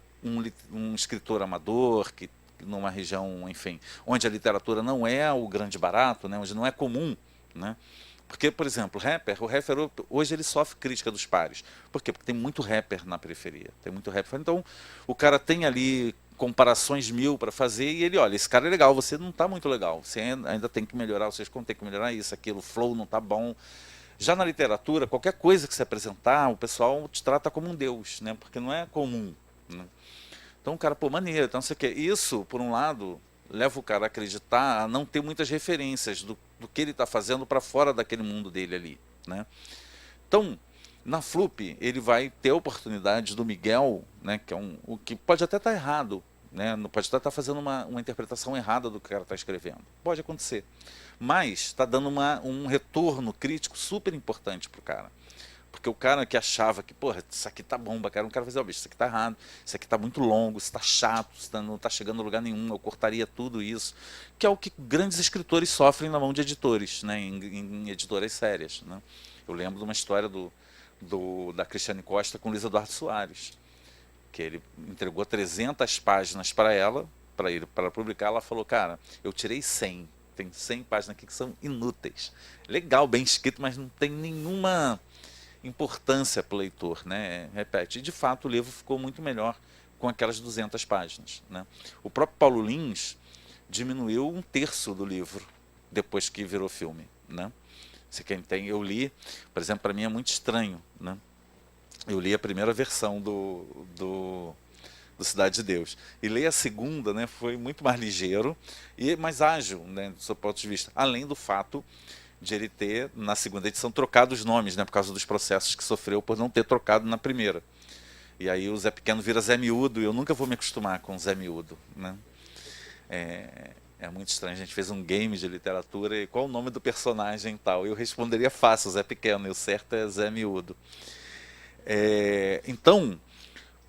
um escritor amador, que numa região, enfim, onde a literatura não é o grande barato, né, onde não é comum, né? Porque, por exemplo, o rapper hoje ele sofre crítica dos pares. Por quê? Porque tem muito rapper na periferia, tem muito rapper. Então, o cara tem ali comparações mil para fazer e ele, olha, esse cara é legal, você não está muito legal, você ainda tem que melhorar, vocês tem que melhorar isso, aquilo, o flow não está bom. Já na literatura, qualquer coisa que você apresentar, o pessoal te trata como um deus, né? Porque não é comum, né? Então o cara, pô, maneiro, então não sei o quê. Isso, por um lado, leva o cara a acreditar, a não ter muitas referências do que ele está fazendo para fora daquele mundo dele ali, né? Então, na Flup, ele vai ter a oportunidade do Miguel, né, que é o que pode até estar errado, né, pode até estar fazendo uma interpretação errada do que o cara está escrevendo. Pode acontecer. Mas está dando um retorno crítico super importante para o cara. Porque o cara que achava que, porra, isso aqui tá bomba, cara, um cara vai dizer, ó, bicho, isso aqui tá errado, isso aqui tá muito longo, isso tá chato, isso não tá chegando a lugar nenhum, eu cortaria tudo isso. Que é o que grandes escritores sofrem na mão de editores, né, em editoras sérias, né? Eu lembro de uma história da Cristiane Costa com Luiz Eduardo Soares, que ele entregou 300 páginas para ela, para publicar, ela falou, cara, eu tirei 100, tem 100 páginas aqui que são inúteis. Legal, bem escrito, mas não tem nenhuma importância para o leitor, né? Repete. E de fato o livro ficou muito melhor com aquelas 200 páginas, né? O próprio Paulo Lins diminuiu 1/3 do livro depois que virou filme, né? Se quem tem, eu li, por exemplo, para mim é muito estranho, né? Eu li a primeira versão do Cidade de Deus e li a segunda, né? Foi muito mais ligeiro e mais ágil, né? Do seu ponto de vista, além do fato de ele ter, na segunda edição, trocado os nomes, né, por causa dos processos que sofreu por não ter trocado na primeira. E aí o Zé Pequeno vira Zé Miúdo, e eu nunca vou me acostumar com o Zé Miúdo, né? É muito estranho, a gente fez um game de literatura, e qual o nome do personagem e tal? Eu responderia fácil, Zé Pequeno, e o certo é Zé Miúdo. Então,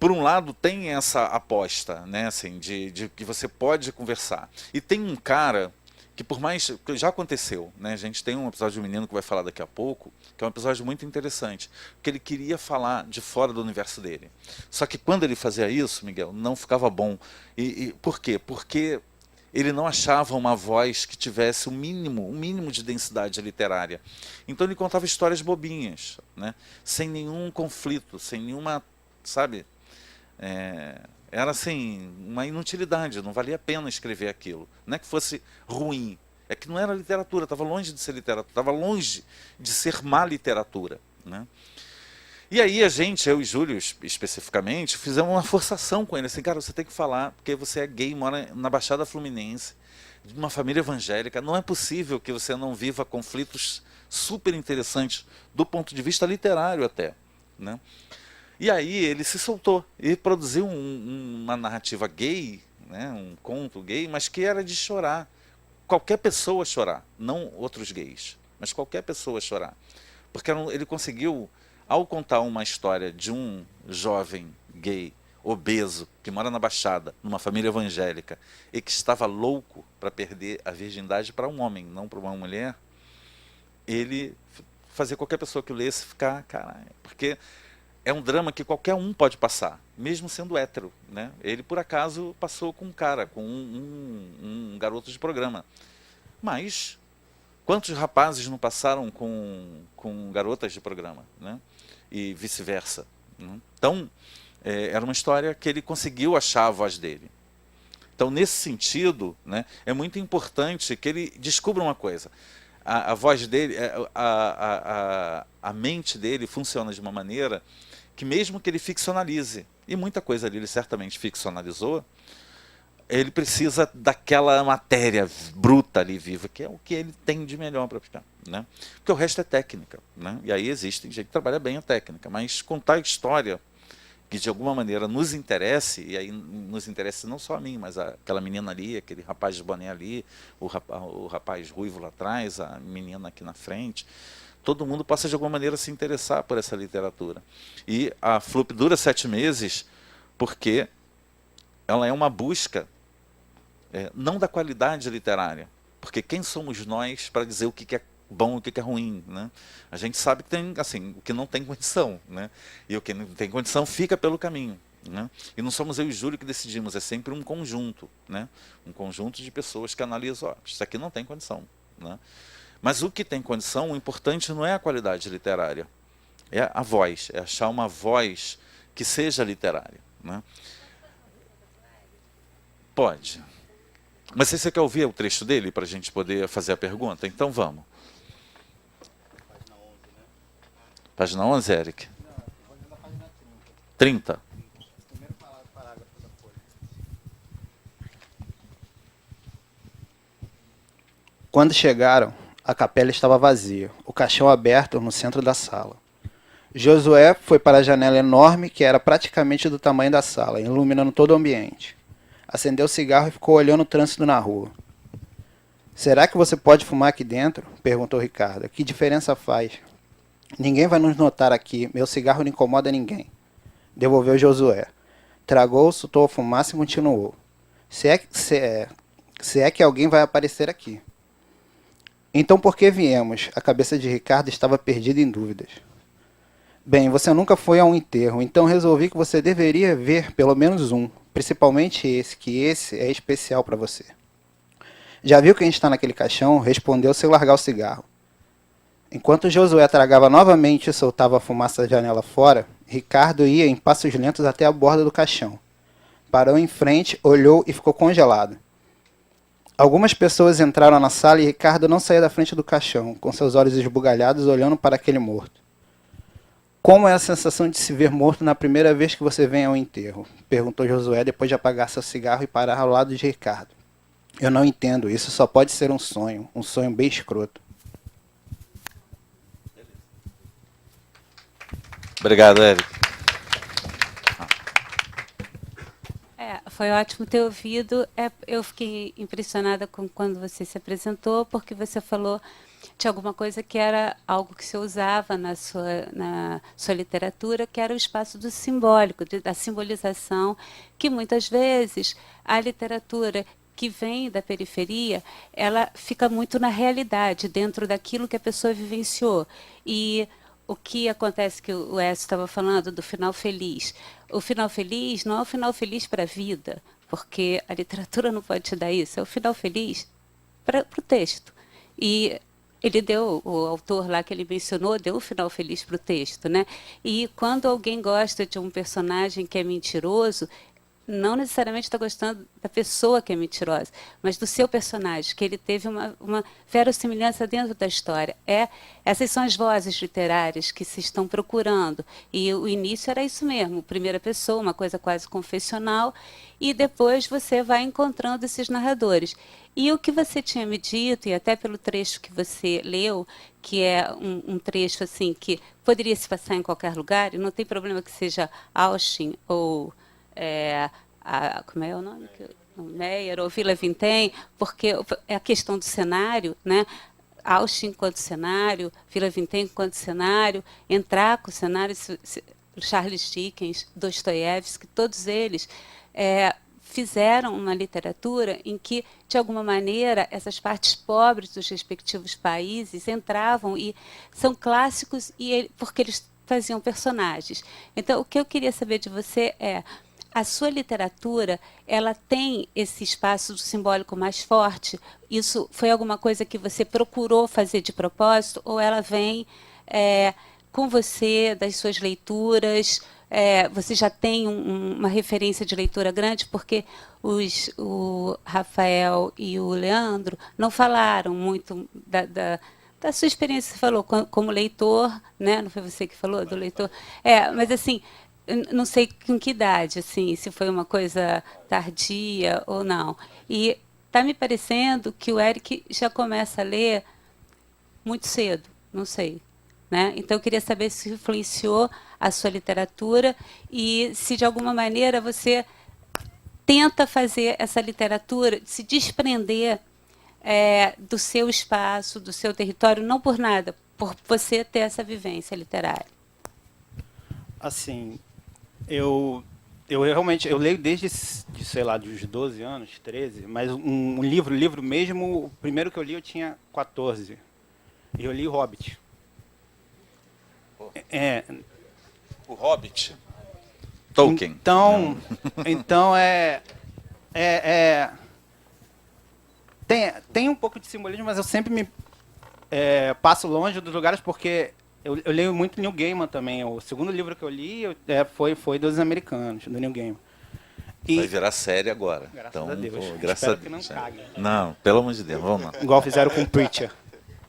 por um lado, tem essa aposta, né, assim, de que você pode conversar. E tem um cara que, por mais que já aconteceu, né? A gente tem um episódio de um menino que vai falar daqui a pouco, que é um episódio muito interessante, porque ele queria falar de fora do universo dele. Só que quando ele fazia isso, Miguel, não ficava bom. E por quê? Porque ele não achava uma voz que tivesse um mínimo de densidade literária. Então ele contava histórias bobinhas, né? Sem nenhum conflito, sem nenhuma, sabe? Era assim, uma inutilidade, não valia a pena escrever aquilo. Não é que fosse ruim, é que não era literatura, estava longe de ser literatura, estava longe de ser má literatura, né? E aí a gente, eu e Júlio especificamente, fizemos uma forçação com ele, assim, cara, você tem que falar, porque você é gay, mora na Baixada Fluminense, de uma família evangélica, não é possível que você não viva conflitos super interessantes, do ponto de vista literário até, né? E aí ele se soltou e produziu uma narrativa gay, né, um conto gay, mas que era de chorar. Qualquer pessoa chorar, não outros gays, mas qualquer pessoa chorar. Porque ele conseguiu, ao contar uma história de um jovem gay, obeso, que mora na Baixada, numa família evangélica, e que estava louco para perder a virgindade para um homem, não para uma mulher, ele fazer qualquer pessoa que lesse ficar, caralho, porque é um drama que qualquer um pode passar, mesmo sendo hétero, né? Ele, por acaso, passou com um cara, com um garoto de programa. Mas quantos rapazes não passaram com garotas de programa, né? E vice-versa, né? Então, era uma história que ele conseguiu achar a voz dele. Então, nesse sentido, né, é muito importante que ele descubra uma coisa. A voz dele, a mente dele funciona de uma maneira que, mesmo que ele ficcionalize, e muita coisa ali ele certamente ficcionalizou, ele precisa daquela matéria bruta ali, viva, que é o que ele tem de melhor para aplicar, né? Porque o resto é técnica, né? E aí existe gente que trabalha bem a técnica, mas contar a história que de alguma maneira nos interesse, e aí nos interessa não só a mim, mas aquela menina ali, aquele rapaz de boné ali, o rapaz ruivo lá atrás, a menina aqui na frente, todo mundo possa de alguma maneira se interessar por essa literatura. E a FLUP dura 7 meses porque ela é uma busca, não da qualidade literária, porque quem somos nós para dizer o que é bom e o que é ruim, né? A gente sabe que tem, assim, o que não tem condição, né? E o que não tem condição fica pelo caminho, né? E não somos eu e Júlio que decidimos, é sempre um conjunto, né? Um conjunto de pessoas que analisam, isso aqui não tem condição, né? Mas o que tem condição, o importante não é a qualidade literária, é a voz, é achar uma voz que seja literária, né? Pode. Mas você quer ouvir o trecho dele para a gente poder fazer a pergunta? Então vamos. Página 11, Eric? Não, vou ler na página 30. Primeiro parágrafo da folha. Quando chegaram, a capela estava vazia, o caixão aberto no centro da sala. Josué foi para a janela enorme que era praticamente do tamanho da sala, iluminando todo o ambiente. Acendeu o cigarro e ficou olhando o trânsito na rua. Será que você pode fumar aqui dentro? Perguntou Ricardo. Que diferença faz? Ninguém vai nos notar aqui. Meu cigarro não incomoda ninguém. Devolveu Josué. Tragou, soltou a fumaça e continuou. Se é que alguém vai aparecer aqui. Então por que viemos? A cabeça de Ricardo estava perdida em dúvidas. Bem, você nunca foi a um enterro, então resolvi que você deveria ver pelo menos um. Principalmente esse, que esse é especial para você. Já viu quem está naquele caixão? Respondeu sem largar o cigarro. Enquanto Josué tragava novamente e soltava a fumaça da janela fora, Ricardo ia em passos lentos até a borda do caixão. Parou em frente, olhou e ficou congelado. Algumas pessoas entraram na sala e Ricardo não saía da frente do caixão, com seus olhos esbugalhados olhando para aquele morto. Como é a sensação de se ver morto na primeira vez que você vem ao enterro? Perguntou Josué depois de apagar seu cigarro e parar ao lado de Ricardo. Eu não entendo, isso só pode ser um sonho bem escroto. Obrigado, Eric. Foi ótimo ter ouvido. Eu fiquei impressionada com quando você se apresentou, porque você falou de alguma coisa que era algo que você usava na sua literatura, que era o espaço do simbólico, da simbolização, que muitas vezes a literatura que vem da periferia, ela fica muito na realidade, dentro daquilo que a pessoa vivenciou. E o que acontece, que o Écio estava falando do final feliz. O final feliz não é o final feliz para a vida, porque a literatura não pode te dar isso, é o final feliz para o texto. E ele deu, o autor lá que ele mencionou, deu o final feliz para o texto, né? E quando alguém gosta de um personagem que é mentiroso, não necessariamente está gostando da pessoa que é mentirosa, mas do seu personagem, que ele teve uma verossimilhança dentro da história. Essas são as vozes literárias que se estão procurando. E o início era isso mesmo, primeira pessoa, uma coisa quase confessional, e depois você vai encontrando esses narradores. E o que você tinha me dito, e até pelo trecho que você leu, que é um trecho assim que poderia se passar em qualquer lugar, e não tem problema que seja Austin ou... como é o nome? Meyer ou Vila Vintém, porque é a questão do cenário, né? Austin enquanto cenário, Vila Vintém enquanto cenário, entrar com o cenário, Charles Dickens, Dostoiévski, todos eles fizeram uma literatura em que, de alguma maneira, essas partes pobres dos respectivos países entravam e são clássicos porque eles faziam personagens. Então, o que eu queria saber de você é, a sua literatura, ela tem esse espaço simbólico mais forte? Isso foi alguma coisa que você procurou fazer de propósito ou ela vem com você, das suas leituras? Você já tem uma referência de leitura grande, porque o Rafael e o Leandro não falaram muito da sua experiência. Você falou como leitor, né? Não foi você que falou do leitor? Mas assim, não sei com que idade, assim, se foi uma coisa tardia ou não. E está me parecendo que o Eric já começa a ler muito cedo, não sei. Né? Então, eu queria saber se influenciou a sua literatura e se, de alguma maneira, você tenta fazer essa literatura se desprender do seu espaço, do seu território, não por nada, por você ter essa vivência literária. Assim, eu realmente, eu leio desde, sei lá, dos 12 anos, 13, mas um livro mesmo, o primeiro que eu li eu tinha 14, e eu li Hobbit. O Hobbit. Tolkien. Então tem um pouco de simbolismo, mas eu sempre me passo longe dos lugares porque eu leio muito Neil Gaiman também. O segundo livro que eu li foi dos americanos, do Neil Gaiman. Vai virar série agora. Graças a Deus. Graças Espero a que não Deus. cague. Não, pelo amor de Deus, vamos lá. Igual fizeram com Preacher.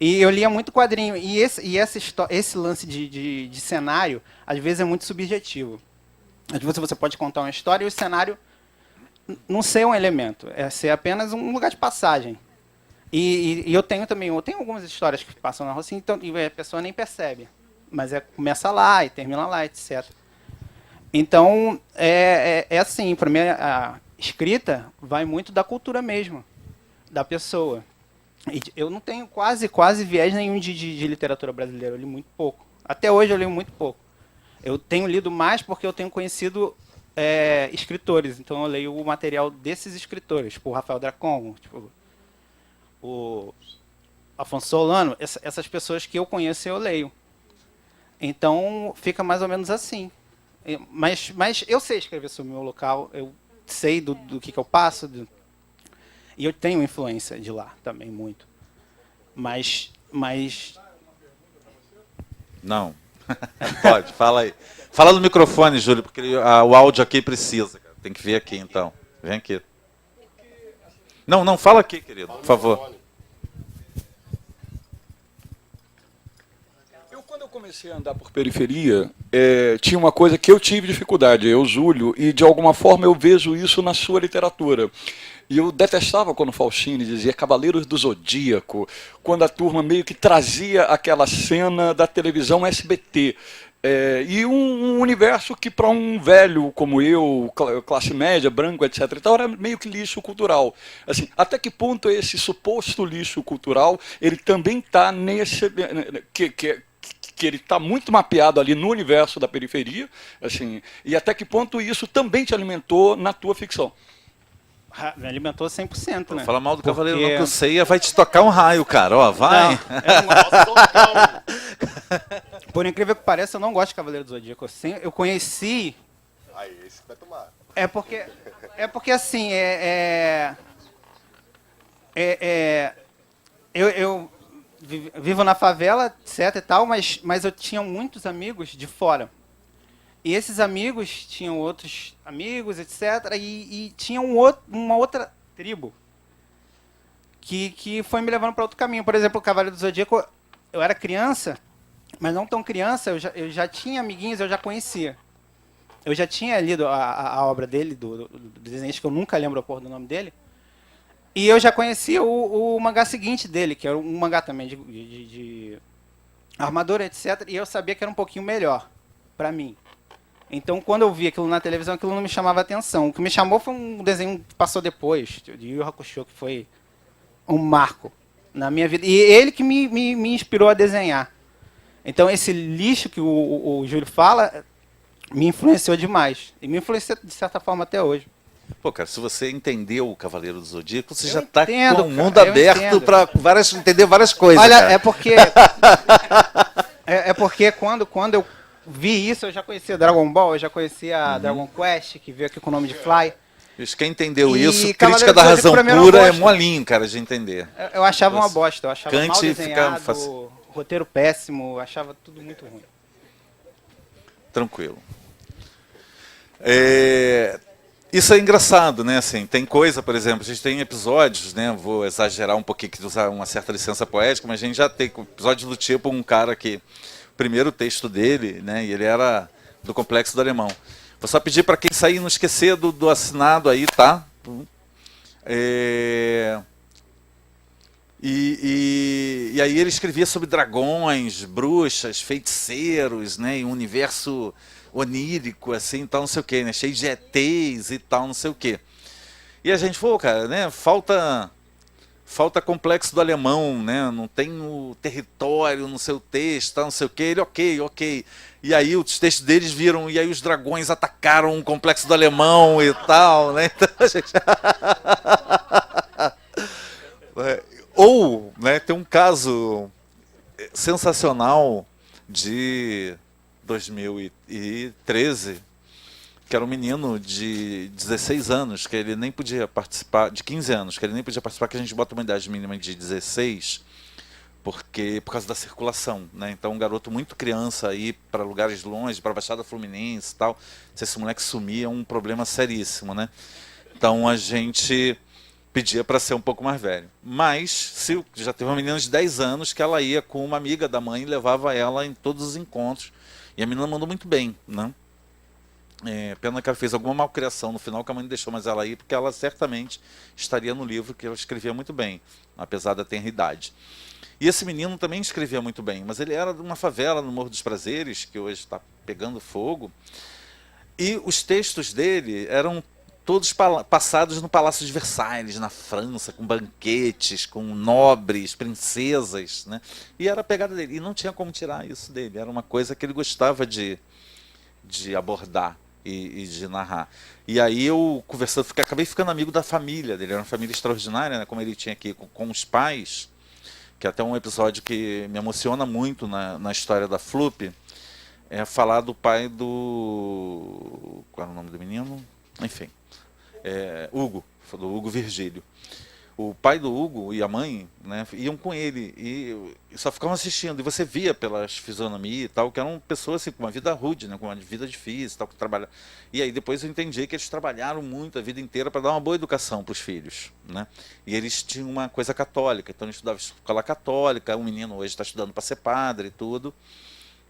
E eu lia muito quadrinho. E esse lance de cenário, às vezes, é muito subjetivo. Às vezes você pode contar uma história e o cenário não ser um elemento, é ser apenas um lugar de passagem. E eu tenho algumas histórias que passam na rua assim, então, e a pessoa nem percebe. Mas começa lá e termina lá, etc. Então, assim, para mim, a escrita vai muito da cultura mesmo, da pessoa. E eu não tenho quase viés nenhum de literatura brasileira, eu li muito pouco. Até hoje eu leio muito pouco. Eu tenho lido mais porque eu tenho conhecido escritores, então eu leio o material desses escritores, tipo o Rafael Dracon, tipo, o Afonso Solano, essas pessoas que eu conheço eu leio. Então fica mais ou menos assim. Mas eu sei escrever sobre o meu local, eu sei do que eu passo, e eu tenho influência de lá também, muito. Mas... Não. Pode, fala aí. Fala no microfone, Júlio, porque o áudio aqui precisa. Tem que vir aqui, então. Vem aqui. Não, fala aqui, querido, por favor. Quando eu comecei a andar por periferia, tinha uma coisa que eu tive dificuldade, eu, Júlio, e de alguma forma eu vejo isso na sua literatura. E eu detestava quando Faustini dizia Cavaleiros do Zodíaco, quando a turma meio que trazia aquela cena da televisão SBT. E um universo que para um velho como eu, classe média, branco, etc. e tal, era meio que lixo cultural. Assim, até que ponto esse suposto lixo cultural ele também está nesse... que ele está muito mapeado ali no universo da periferia, assim, e até que ponto isso também te alimentou na tua ficção? Me alimentou 100%, né? Fala mal do Cavaleiro não, que o Ceia vai te tocar um raio, cara. Ó, vai. Por incrível que pareça, eu não gosto de Cavaleiro do Zodíaco. Eu conheci... Aí, esse vai tomar. É porque assim, eu vivo na favela, etc e tal, mas eu tinha muitos amigos de fora. E esses amigos tinham outros amigos, etc. E tinha uma outra tribo que foi me levando para outro caminho. Por exemplo, o Cavaleiro do Zodíaco, eu era criança, mas não tão criança, eu já tinha amiguinhos, eu já conhecia. Eu já tinha lido a obra dele, do desenhista, que eu nunca lembro a porra do nome dele. E eu já conhecia o mangá seguinte dele, que era um mangá também de armadura, etc. E eu sabia que era um pouquinho melhor para mim. Então, quando eu vi aquilo na televisão, aquilo não me chamava atenção. O que me chamou foi um desenho que passou depois, de Yu Yu Hakusho, que foi um marco na minha vida. E ele que me inspirou a desenhar. Então, esse lixo que o Júlio fala me influenciou demais. E me influencia, de certa forma, até hoje. Pô, cara, se você entendeu o Cavaleiro do Zodíaco, você Eu já tá entendo, com o cara, mundo eu aberto entendo. para entender várias coisas. Olha, cara. é porque. É porque quando eu vi isso, eu já conhecia Dragon Ball, eu já conhecia Dragon Quest, que veio aqui com o nome de Fly. Isso, quem entendeu E isso, Cavaleiro crítica da do Zodíaco, razão pra mim, era uma pura é bosta. molinho, cara, de entender. Eu achava uma Nossa. bosta, eu achava Kant mal fica desenhado, fácil. roteiro péssimo, eu achava tudo muito ruim. Tranquilo. Isso é engraçado, né? Assim, tem coisa, por exemplo, a gente tem episódios, né? Vou exagerar um pouquinho, que usar uma certa licença poética, mas a gente já tem episódios do tipo um cara que o primeiro texto dele, né? E ele era do Complexo do Alemão. Vou só pedir para quem sair não esquecer do assinado aí, tá? E aí ele escrevia sobre dragões, bruxas, feiticeiros, né? E um universo onírico, assim, tal, não sei o quê, né? Cheio de ETs e tal, não sei o quê. E a gente falou, cara, né? Falta Complexo do Alemão, né? Não tem o território no seu texto, tal, não sei o quê. Ele, ok. E aí os textos deles viram, e aí os dragões atacaram o Complexo do Alemão e tal, né? Então a gente... Ou, né, tem um caso sensacional de 2013, que era um menino de 16 anos, que ele nem podia participar, de 15 anos, que ele nem podia participar, que a gente bota uma idade mínima de 16, por causa da circulação, né? Então um garoto muito criança aí para lugares longe, para a Baixada Fluminense e tal, se esse moleque sumir é um problema seríssimo, né? Então a gente pedia para ser um pouco mais velho. Mas já teve uma menina de 10 anos que ela ia com uma amiga da mãe e levava ela em todos os encontros. E a menina mandou muito bem, né? Pena que ela fez alguma malcriação no final que a mãe não deixou mais ela ir, porque ela certamente estaria no livro, que ela escrevia muito bem, apesar da tenra idade. E esse menino também escrevia muito bem, mas ele era de uma favela no Morro dos Prazeres, que hoje está pegando fogo, e os textos dele eram todos passados no Palácio de Versalhes, na França, com banquetes, com nobres, princesas, né? E era a pegada dele, e não tinha como tirar isso dele, era uma coisa que ele gostava de abordar e de narrar. E aí eu conversando, acabei ficando amigo da família dele, era uma família extraordinária, né? Como ele tinha aqui com os pais, que é até um episódio que me emociona muito na história da Flup, é falar do pai do... Qual é o nome do menino? Enfim, Hugo, do Hugo Virgílio. O pai do Hugo e a mãe, né, iam com ele e só ficavam assistindo. E você via pelas fisionomias e tal, que eram pessoas assim, com uma vida rude, né, com uma vida difícil, tal, que trabalham. E aí depois eu entendi que eles trabalharam muito a vida inteira para dar uma boa educação para os filhos, né? E eles tinham uma coisa católica, então eles estudavam escola católica. O menino hoje está estudando para ser padre e tudo,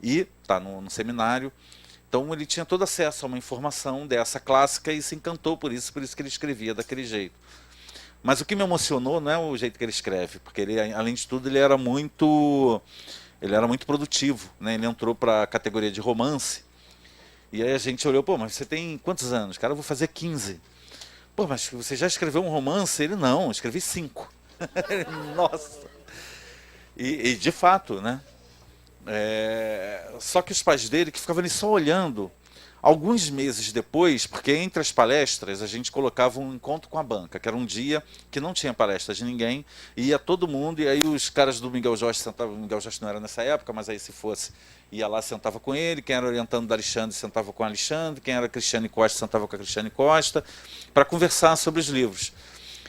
e está no seminário. Então ele tinha todo acesso a uma informação dessa clássica e se encantou por isso que ele escrevia daquele jeito. Mas o que me emocionou não é o jeito que ele escreve, porque ele, além de tudo, ele era muito produtivo, né? Ele entrou para a categoria de romance. E aí a gente olhou, pô, mas você tem quantos anos? Cara, eu vou fazer 15. Pô, mas você já escreveu um romance? Ele, não, eu escrevi 5. Nossa! E de fato, né? Só que os pais dele que ficavam ali só olhando. Alguns meses depois, porque entre as palestras a gente colocava um encontro com a banca, que era um dia que não tinha palestra de ninguém, ia todo mundo, e aí os caras do Miguel Jorge sentavam, o Miguel Jorge não era nessa época, mas aí se fosse, ia lá, sentava com ele, quem era orientando do Alexandre sentava com o Alexandre, quem era Cristiane Costa sentava com a Cristiane Costa, para conversar sobre os livros.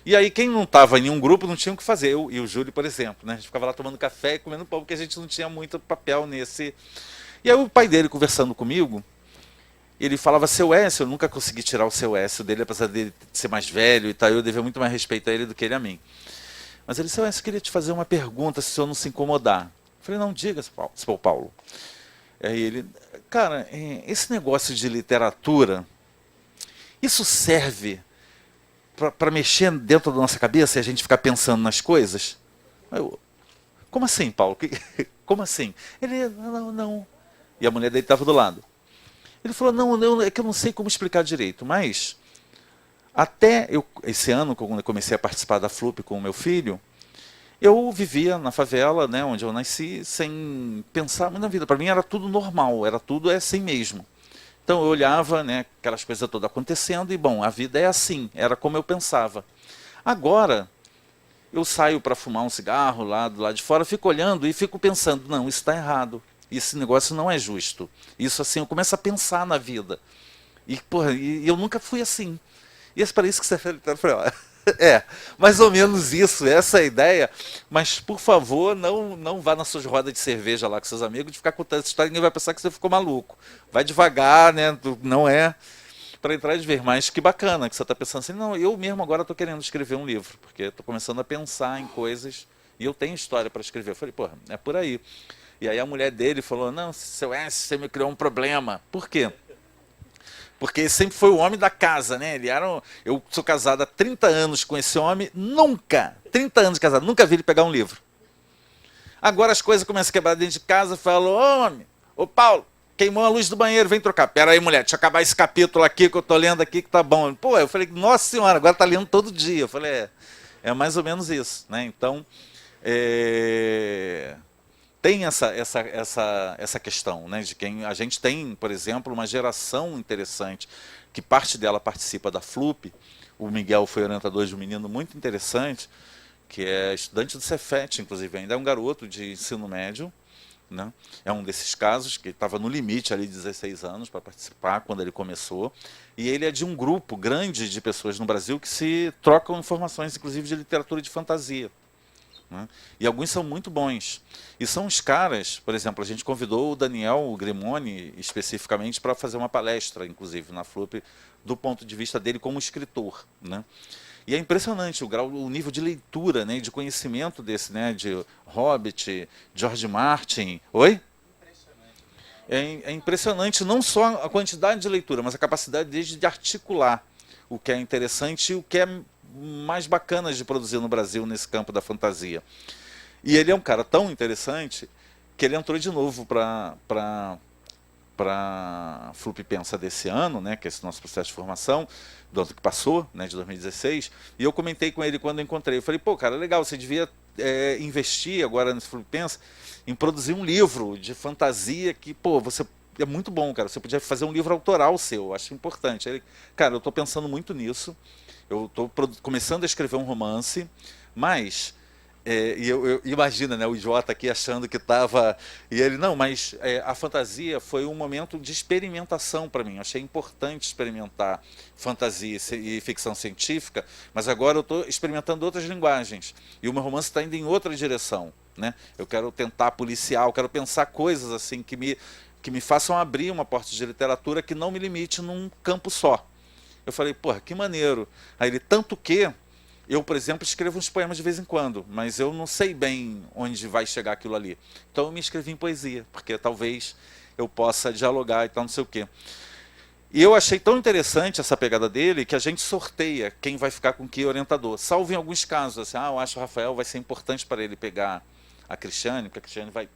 E aí quem não estava em nenhum grupo não tinha o que fazer, eu e o Júlio, por exemplo, né? A gente ficava lá tomando café e comendo pão, porque a gente não tinha muito papel nesse... E aí o pai dele conversando comigo, ele falava, seu Écio, eu nunca consegui tirar o seu Écio dele, apesar dele ser mais velho e tal, eu devia muito mais respeito a ele do que ele a mim. Mas ele, seu Écio, eu queria te fazer uma pergunta, se o senhor não se incomodar. Eu falei, não, diga, seu Paulo. Aí ele, cara, esse negócio de literatura, isso serve para mexer dentro da nossa cabeça e a gente ficar pensando nas coisas? Eu, como assim, Paulo? Como assim? Ele, não. E a mulher dele estava do lado. Ele falou, não, é que eu não sei como explicar direito, mas até esse ano, quando eu comecei a participar da Flup com o meu filho, eu vivia na favela, né, onde eu nasci, sem pensar muito na vida. Para mim era tudo normal, era tudo assim mesmo. Então eu olhava, né, aquelas coisas todas acontecendo e, bom, a vida é assim, era como eu pensava. Agora, eu saio para fumar um cigarro lá do lado de fora, fico olhando e fico pensando, não, isso está errado, esse negócio não é justo. Isso assim, eu começo a pensar na vida. E, porra, e eu nunca fui assim. E é para isso que você falou, eu falei, ó, é, mais ou menos isso, essa é a ideia, mas por favor, não vá nas suas rodas de cerveja lá com seus amigos de ficar contando essa história, ninguém vai pensar que você ficou maluco. Vai devagar, né? Não é para entrar de ver, mas que bacana que você está pensando assim, não, eu mesmo agora estou querendo escrever um livro, porque estou começando a pensar em coisas e eu tenho história para escrever. Eu falei, porra, é por aí. E aí a mulher dele falou, não, seu S, você me criou um problema. Por quê? Porque ele sempre foi o homem da casa, né? Eu sou casado há 30 anos com esse homem, 30 anos de casado, nunca vi ele pegar um livro. Agora as coisas começam a quebrar dentro de casa, falo, ô homem, ô Paulo, queimou a luz do banheiro, vem trocar. Pera aí, mulher, deixa eu acabar esse capítulo aqui que eu tô lendo aqui que tá bom. Pô, eu falei, nossa senhora, agora tá lendo todo dia. Eu falei, é mais ou menos isso, né? Então, tem essa questão, né, de quem a gente tem, por exemplo, uma geração interessante, que parte dela participa da FLUP. O Miguel foi orientador de um menino muito interessante, que é estudante do Cefet, inclusive, ainda é um garoto de ensino médio, né? É um desses casos que estava no limite ali de 16 anos para participar quando ele começou, e ele é de um grupo grande de pessoas no Brasil que se trocam informações, inclusive de literatura de fantasia. Né? E alguns são muito bons. E são os caras, por exemplo, a gente convidou o Daniel Grimoni especificamente para fazer uma palestra, inclusive, na FLUP, do ponto de vista dele como escritor. Né? E é impressionante o nível de leitura, né, de conhecimento desse, né, de Hobbit, George Martin. Oi? É impressionante não só a quantidade de leitura, mas a capacidade de articular o que é interessante e o que é mais bacanas de produzir no Brasil nesse campo da fantasia. E ele é um cara tão interessante que ele entrou de novo para a FLUP Pensa desse ano, né, que é esse nosso processo de formação, do ano que passou, né, de 2016, e eu comentei com ele quando eu encontrei. Eu falei, pô, cara, legal, você devia investir agora nesse FLUP Pensa em produzir um livro de fantasia que, pô, você... É muito bom, cara. Você podia fazer um livro autoral seu, eu acho importante. Ele, cara, eu estou pensando muito nisso. Eu estou começando a escrever um romance, mas e eu imagina, né, o idiota aqui achando que estava... E ele, não, mas a fantasia foi um momento de experimentação para mim. Eu achei importante experimentar fantasia e ficção científica, mas agora eu estou experimentando outras linguagens. E o meu romance está indo em outra direção. Né? Eu quero tentar policial, quero pensar coisas assim que me façam abrir uma porta de literatura que não me limite num campo só. Eu falei, porra, que maneiro. Aí ele, tanto que eu, por exemplo, escrevo uns poemas de vez em quando, mas eu não sei bem onde vai chegar aquilo ali. Então eu me inscrevi em poesia, porque talvez eu possa dialogar e tal, não sei o quê. E eu achei tão interessante essa pegada dele que a gente sorteia quem vai ficar com que orientador. Salvo em alguns casos, assim, eu acho que o Rafael vai ser importante para ele pegar a Cristiane, porque a Cristiane vai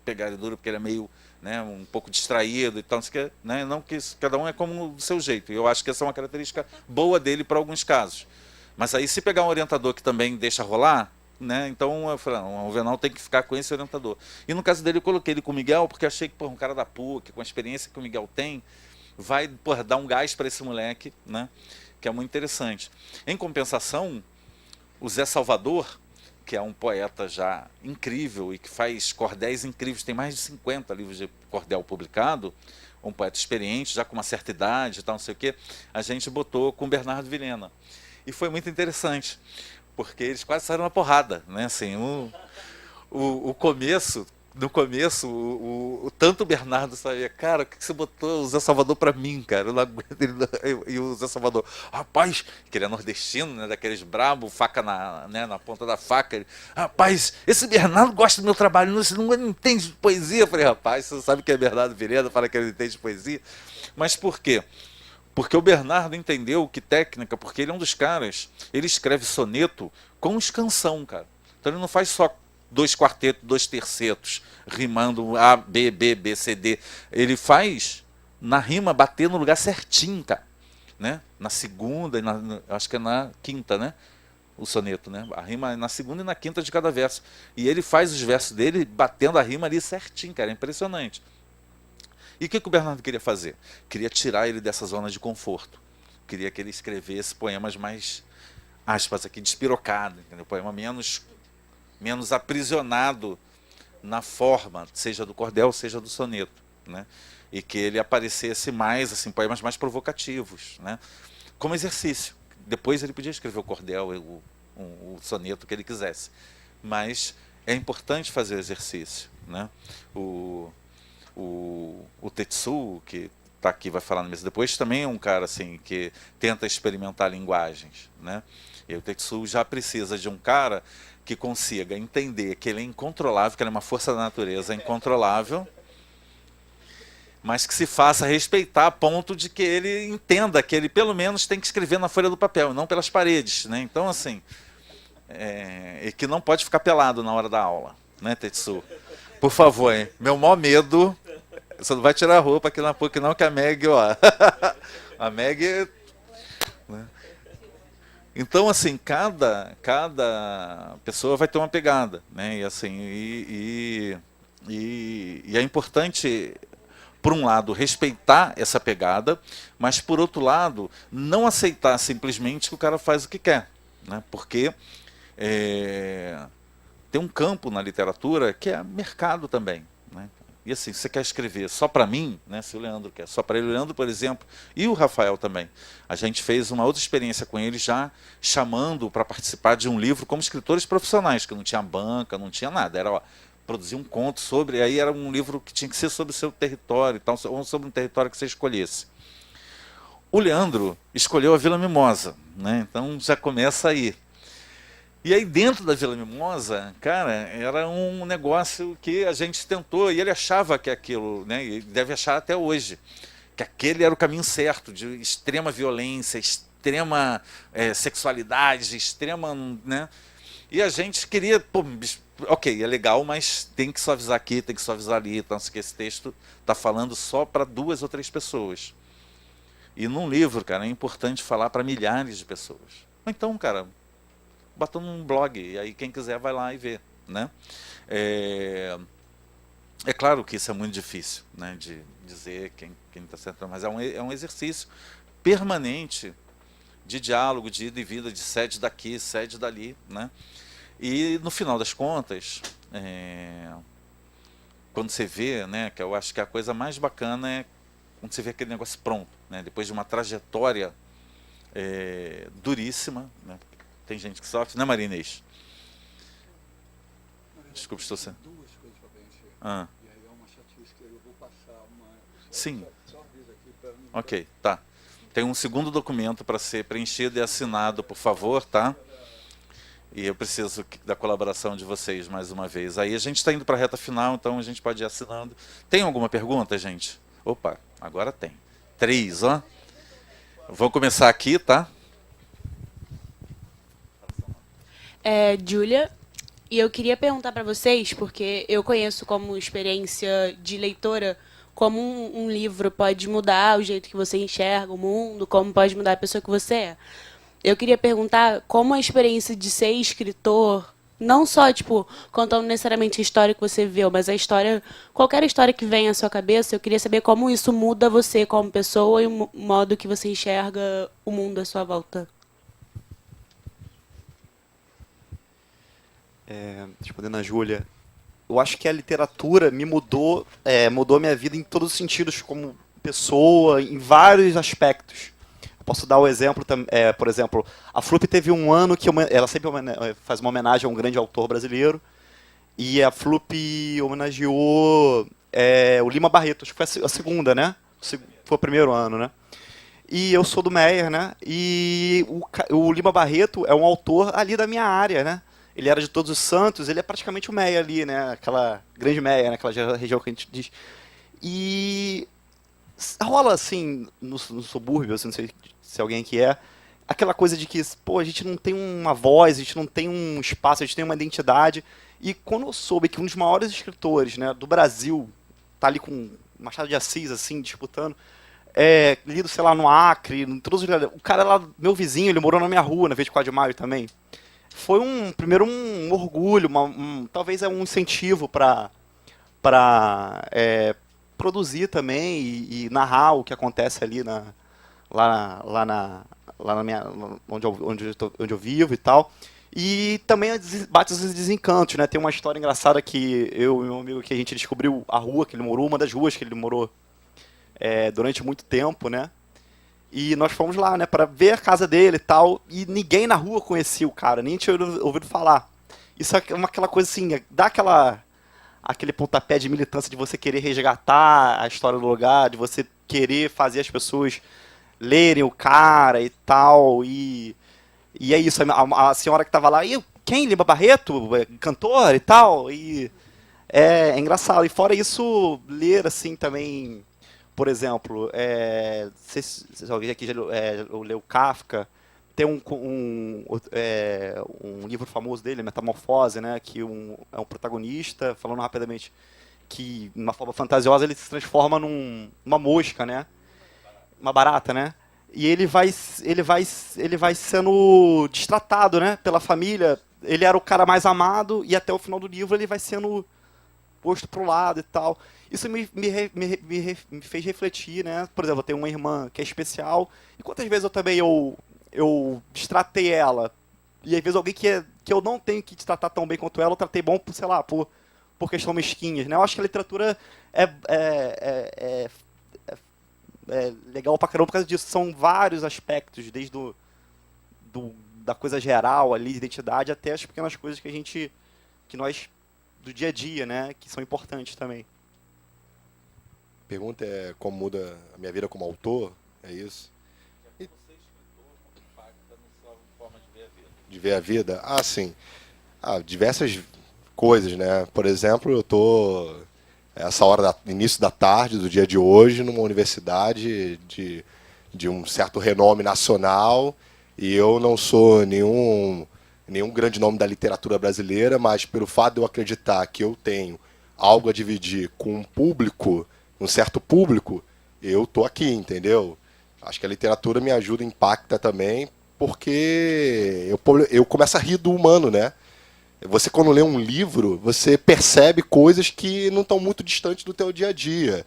pegar ele duro, porque ele é meio... Né, um pouco distraído e tal, né, não que cada um é como do seu jeito. E eu acho que essa é uma característica boa dele para alguns casos. Mas aí se pegar um orientador que também deixa rolar, né, então eu falei, não, o Venal tem que ficar com esse orientador. E no caso dele eu coloquei ele com o Miguel, porque achei que um cara da PUC, com a experiência que o Miguel tem, vai dar um gás para esse moleque, né, que é muito interessante. Em compensação, o Zé Salvador, que é um poeta já incrível e que faz cordéis incríveis, tem mais de 50 livros de cordel publicado, um poeta experiente, já com uma certa idade e tal, não sei o quê, a gente botou com o Bernardo Vilhena. E foi muito interessante, porque eles quase saíram na porrada, né? Assim, o começo... No começo, tanto o Bernardo sabia, cara, o que você botou o Zé Salvador pra mim, cara? Eu não aguento ele, e o Zé Salvador, rapaz, que ele é nordestino, né, daqueles brabo, faca na ponta da faca. Ele, rapaz, esse Bernardo gosta do meu trabalho, você não entende de poesia. Eu falei, rapaz, você sabe que é Bernardo Vilhena, fala que ele não entende de poesia. Mas por quê? Porque o Bernardo entendeu que técnica, porque ele é um dos caras, ele escreve soneto com escansão, cara. Então ele não faz só 2 quartetos, 2 tercetos, rimando A, B, B, B, C, D. Ele faz na rima bater no lugar certinho, cara. Né? Na segunda, acho que é na quinta, né? O soneto, né? A rima é na segunda e na quinta de cada verso. E ele faz os versos dele batendo a rima ali certinho, cara. É impressionante. E o que o Bernardo queria fazer? Queria tirar ele dessa zona de conforto. Queria que ele escrevesse poemas mais, aspas aqui, despirocado, entendeu? Poema menos aprisionado na forma, seja do cordel, seja do soneto, né? E que ele aparecesse mais, assim, poemas mais provocativos, né? Como exercício. Depois ele podia escrever o cordel, o soneto que ele quisesse. Mas é importante fazer o exercício, né? O Tetsuo, que está aqui, vai falar na mesa depois, também é um cara assim, que tenta experimentar linguagens, né? E o Tetsuo já precisa de um cara que consiga entender que ele é incontrolável, que ele é uma força da natureza incontrolável, mas que se faça respeitar a ponto de que ele entenda que ele pelo menos tem que escrever na folha do papel, não pelas paredes, né? Então, assim, e que não pode ficar pelado na hora da aula, né, Tetsuo? Por favor, hein? Meu maior medo, você não vai tirar a roupa aqui na PUC não, que a Meg, ó, a Meg... Né? Então, assim, cada pessoa vai ter uma pegada, né? E, assim, é importante, por um lado, respeitar essa pegada, mas, por outro lado, não aceitar simplesmente que o cara faz o que quer, né? Porque tem um campo na literatura que é mercado também, né? E assim, você quer escrever só para mim, né? Se o Leandro quer só para ele, o Leandro, por exemplo, e o Rafael também. A gente fez uma outra experiência com eles, já chamando para participar de um livro como escritores profissionais, que não tinha banca, não tinha nada. Era, ó, produzir um conto sobre, aí era um livro que tinha que ser sobre o seu território, então, ou sobre um território que você escolhesse. O Leandro escolheu a Vila Mimosa, né? Então já começa aí. E aí dentro da Vila Mimosa, cara, era um negócio que a gente tentou, e ele achava que aquilo, né, e deve achar até hoje, que aquele era o caminho certo, de extrema violência, extrema sexualidade, extrema, né? E a gente queria, pô, ok, é legal, mas tem que suavizar aqui, tem que suavizar ali, então que esse texto está falando só para 2 ou 3 pessoas. E num livro, cara, é importante falar para milhares de pessoas. Então, cara, bota num blog, e aí quem quiser vai lá e vê, né? É claro que isso é muito difícil, né, de dizer quem está certo, mas é um exercício permanente de diálogo, de ida e vida, de sede daqui, sede dali, né? E no final das contas, quando você vê, né, que eu acho que a coisa mais bacana é quando você vê aquele negócio pronto, né, depois de uma trajetória duríssima, né? Tem gente que sofre, né, Maria Inês? Desculpe, estou sendo... Duas coisas para preencher. Ah. E aí é uma chatice que eu vou passar uma... Sim. Só avisa aqui para mim. Ok, tá. Tem um segundo documento para ser preenchido e assinado, por favor, tá? E eu preciso da colaboração de vocês mais uma vez. Aí a gente está indo para a reta final, então a gente pode ir assinando. Tem alguma pergunta, gente? Opa, agora tem. 3, ó. Vou começar aqui, tá? Júlia, e eu queria perguntar para vocês, porque eu conheço como experiência de leitora, como um livro pode mudar o jeito que você enxerga o mundo, como pode mudar a pessoa que você é. Eu queria perguntar como a experiência de ser escritor, não só, tipo, contando necessariamente a história que você viveu, mas a história, qualquer história que venha à sua cabeça, eu queria saber como isso muda você como pessoa e o modo que você enxerga o mundo à sua volta. Respondendo a Júlia, eu acho que a literatura me mudou minha vida em todos os sentidos, como pessoa, em vários aspectos. Eu posso dar o exemplo, por exemplo, a FLUP teve um ano que ela sempre faz uma homenagem a um grande autor brasileiro, e a FLUP homenageou o Lima Barreto, acho que foi a segunda, né? Foi o primeiro ano, né? E eu sou do Meyer, né? E o Lima Barreto é um autor ali da minha área, né? Ele era de Todos os Santos, ele é praticamente o Meia ali, né? Aquela grande Meia, né? Aquela região que a gente diz. E rola assim, no subúrbio, assim, não sei se alguém aqui aquela coisa de que, pô, a gente não tem uma voz, a gente não tem um espaço, a gente tem uma identidade. E quando eu soube que um dos maiores escritores, né, do Brasil tá ali com Machado de Assis, assim, disputando, lido, sei lá, no Acre, o cara lá, meu vizinho, ele morou na minha rua, na 24 de Maio também. Foi primeiro um orgulho, talvez um incentivo para produzir também e narrar o que acontece ali lá na minha, onde eu vivo e tal. E também bate os desencantos, né? Tem uma história engraçada que eu e meu amigo que a gente descobriu a rua que ele morou, uma das ruas que ele morou durante muito tempo, né? E nós fomos lá, né, para ver a casa dele e tal, e ninguém na rua conhecia o cara, nem tinha ouvido falar. Isso é aquela coisa assim, dá aquele pontapé de militância de você querer resgatar a história do lugar, de você querer fazer as pessoas lerem o cara e tal, e é isso, a senhora que estava lá, e quem? Lima Barreto? Cantor e tal, e é engraçado. E fora isso, ler assim também, por exemplo, se alguém aqui já leu Kafka, tem um livro famoso dele, Metamorfose, né, que é um protagonista, falando rapidamente, que, de uma forma fantasiosa, ele se transforma numa mosca, né, uma barata, né, e ele vai sendo destratado, né, pela família. Ele era o cara mais amado e até o final do livro ele vai sendo posto pro lado e tal. Isso me fez refletir, né? Por exemplo, eu tenho uma irmã que é especial e quantas vezes eu destratei ela e às vezes alguém que eu não tenho que tratar tão bem quanto ela, eu tratei bom por, sei lá, por questão mesquinhas, né? Eu acho que a literatura é legal pra caramba por causa disso. São vários aspectos, desde da coisa geral ali, de identidade, até as pequenas coisas que nós, do dia a dia, né, que são importantes também. A pergunta é como muda a minha vida como autor, é isso? De ver a vida? Ah, sim. Diversas coisas, né? Por exemplo, eu tô essa hora início da tarde do dia de hoje numa universidade de um certo renome nacional, e eu não sou nenhum grande nome da literatura brasileira, mas pelo fato de eu acreditar que eu tenho algo a dividir com um público, um certo público, eu tô aqui, entendeu? Acho que a literatura me ajuda, impacta também, porque eu começo a rir do humano, né? Você, quando lê um livro, você percebe coisas que não estão muito distantes do teu dia a dia.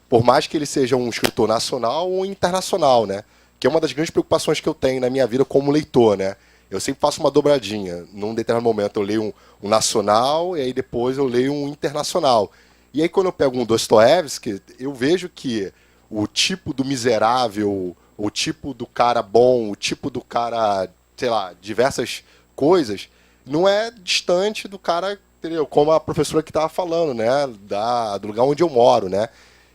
Por mais que ele seja um escritor nacional ou internacional, né? Que é uma das grandes preocupações que eu tenho na minha vida como leitor, né? Eu sempre faço uma dobradinha. Num determinado momento eu leio um nacional e aí depois eu leio um internacional. E aí quando eu pego um Dostoiévski, eu vejo que o tipo do miserável, o tipo do cara bom, o tipo do cara, sei lá, diversas coisas, não é distante do cara, entendeu? Como a professora que estava falando, né? Do lugar onde eu moro, né?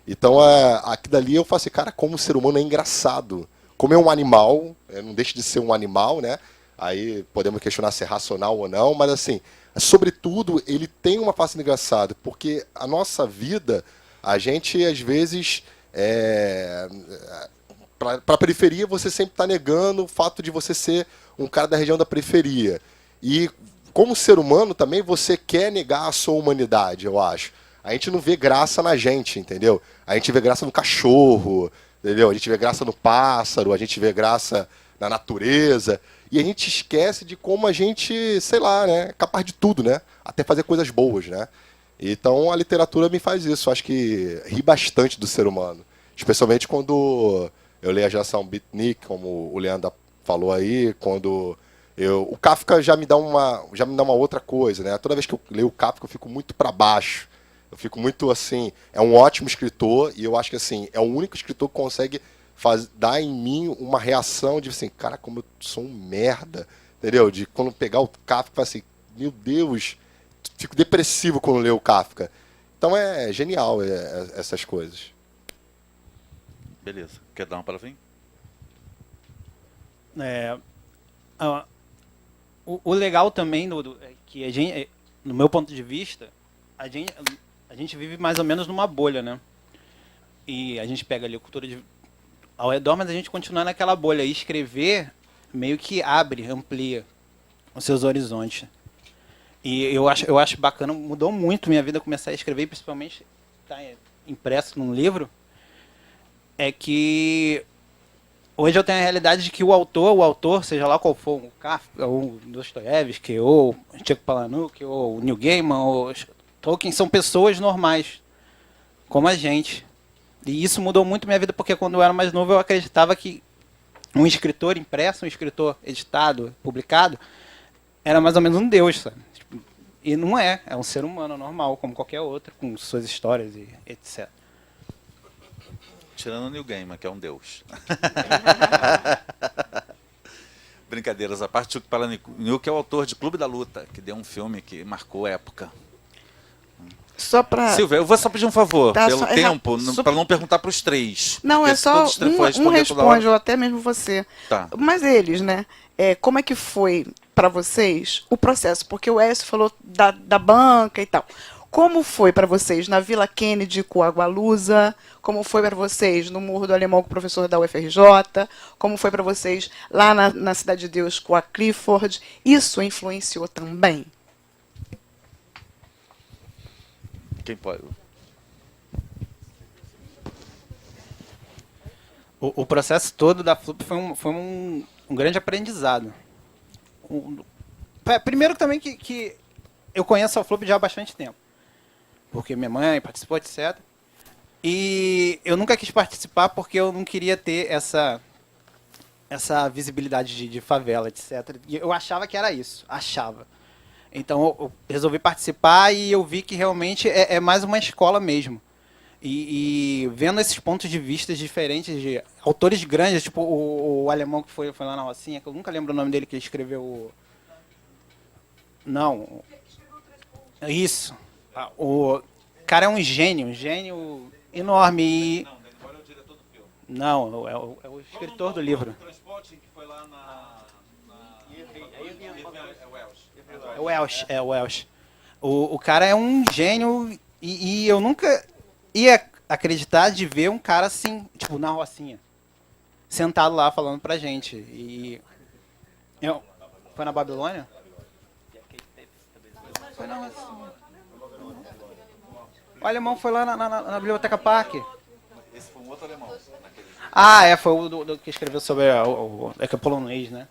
Então, aqui dali eu falo assim, cara, como o ser humano é engraçado. Como é um animal, não deixa de ser um animal, né? Aí podemos questionar se é racional ou não, mas assim, sobretudo, ele tem uma face engraçada, porque a nossa vida, a gente às vezes, para a periferia, você sempre está negando o fato de você ser um cara da região da periferia. E como ser humano também, você quer negar a sua humanidade, eu acho. A gente não vê graça na gente, entendeu? A gente vê graça no cachorro, entendeu? A gente vê graça no pássaro, a gente vê graça na natureza. E a gente esquece de como a gente, sei lá, né, é capaz de tudo, né? Até fazer coisas boas, né? Então a literatura me faz isso. Eu acho que ri bastante do ser humano. Especialmente quando eu leio a geração beatnik, como o Leandro falou aí, quando o Kafka já me dá uma outra coisa, né? Toda vez que eu leio o Kafka eu fico muito para baixo. Eu fico muito assim, é um ótimo escritor e eu acho que assim, é o único escritor que consegue dar em mim uma reação de assim, cara, como eu sou um merda, entendeu? De quando pegar o Kafka e falar assim, meu Deus, fico depressivo quando leio o Kafka. Então é genial essas coisas. Beleza. Quer dar uma palavrinha? O legal também é que a gente, no meu ponto de vista, a gente vive mais ou menos numa bolha, né? E a gente pega ali a cultura ao redor, mas a gente continua naquela bolha. E escrever meio que amplia os seus horizontes. E eu acho bacana, mudou muito minha vida começar a escrever, principalmente estar impresso num livro, é que hoje eu tenho a realidade de que o autor, seja lá qual for, o Kafka, ou o Dostoiévski, ou o Tcheko Palahniuk, ou o Neil Gaiman, ou Tolkien, são pessoas normais, como a gente. E isso mudou muito minha vida, porque quando eu era mais novo eu acreditava que um escritor impresso, um escritor editado, publicado, era mais ou menos um deus, sabe? Tipo, e não é, é um ser humano normal, como qualquer outro, com suas histórias e etc. Tirando o Neil Gaiman, que é um deus. Brincadeiras à parte, Chuck Palahniuk é o autor de Clube da Luta, que deu um filme que marcou a época. Só para... Silvia, eu vou só pedir um favor, Tá, pelo só- tempo, para não perguntar para os três. Não, porque é se só todos os três for um responder toda responde, hora- ou até mesmo você. Tá. Mas eles, né? Como é que foi para vocês o processo? Porque o Écio falou da banca e tal. Como foi para vocês na Vila Kennedy com a Gualusa? Como foi para vocês no Morro do Alemão com o professor da UFRJ? Como foi para vocês lá na Cidade de Deus com a Clifford? Isso influenciou também? Quem pode? O processo todo da FLUP foi um grande aprendizado. Primeiro também que eu conheço a FLUP já há bastante tempo. Porque minha mãe participou, etc. E eu nunca quis participar porque eu não queria ter essa visibilidade de favela, etc. E eu achava que era isso. Achava. Então eu resolvi participar e eu vi que realmente é mais uma escola mesmo. E vendo esses pontos de vista diferentes de autores grandes, tipo o alemão que foi lá na Rocinha, que eu nunca lembro o nome dele, que escreveu o... Não. Isso. O cara é um gênio enorme. E... Não, é o escritor do livro. É o Welsh. O cara é um gênio e eu nunca ia acreditar de ver um cara assim, tipo, na Rocinha, sentado lá falando pra gente. E foi na Babilônia? Foi na Rocinha. O alemão foi lá na Biblioteca Parque. Esse foi um outro alemão. Ah, foi o do que escreveu sobre o polonês, né?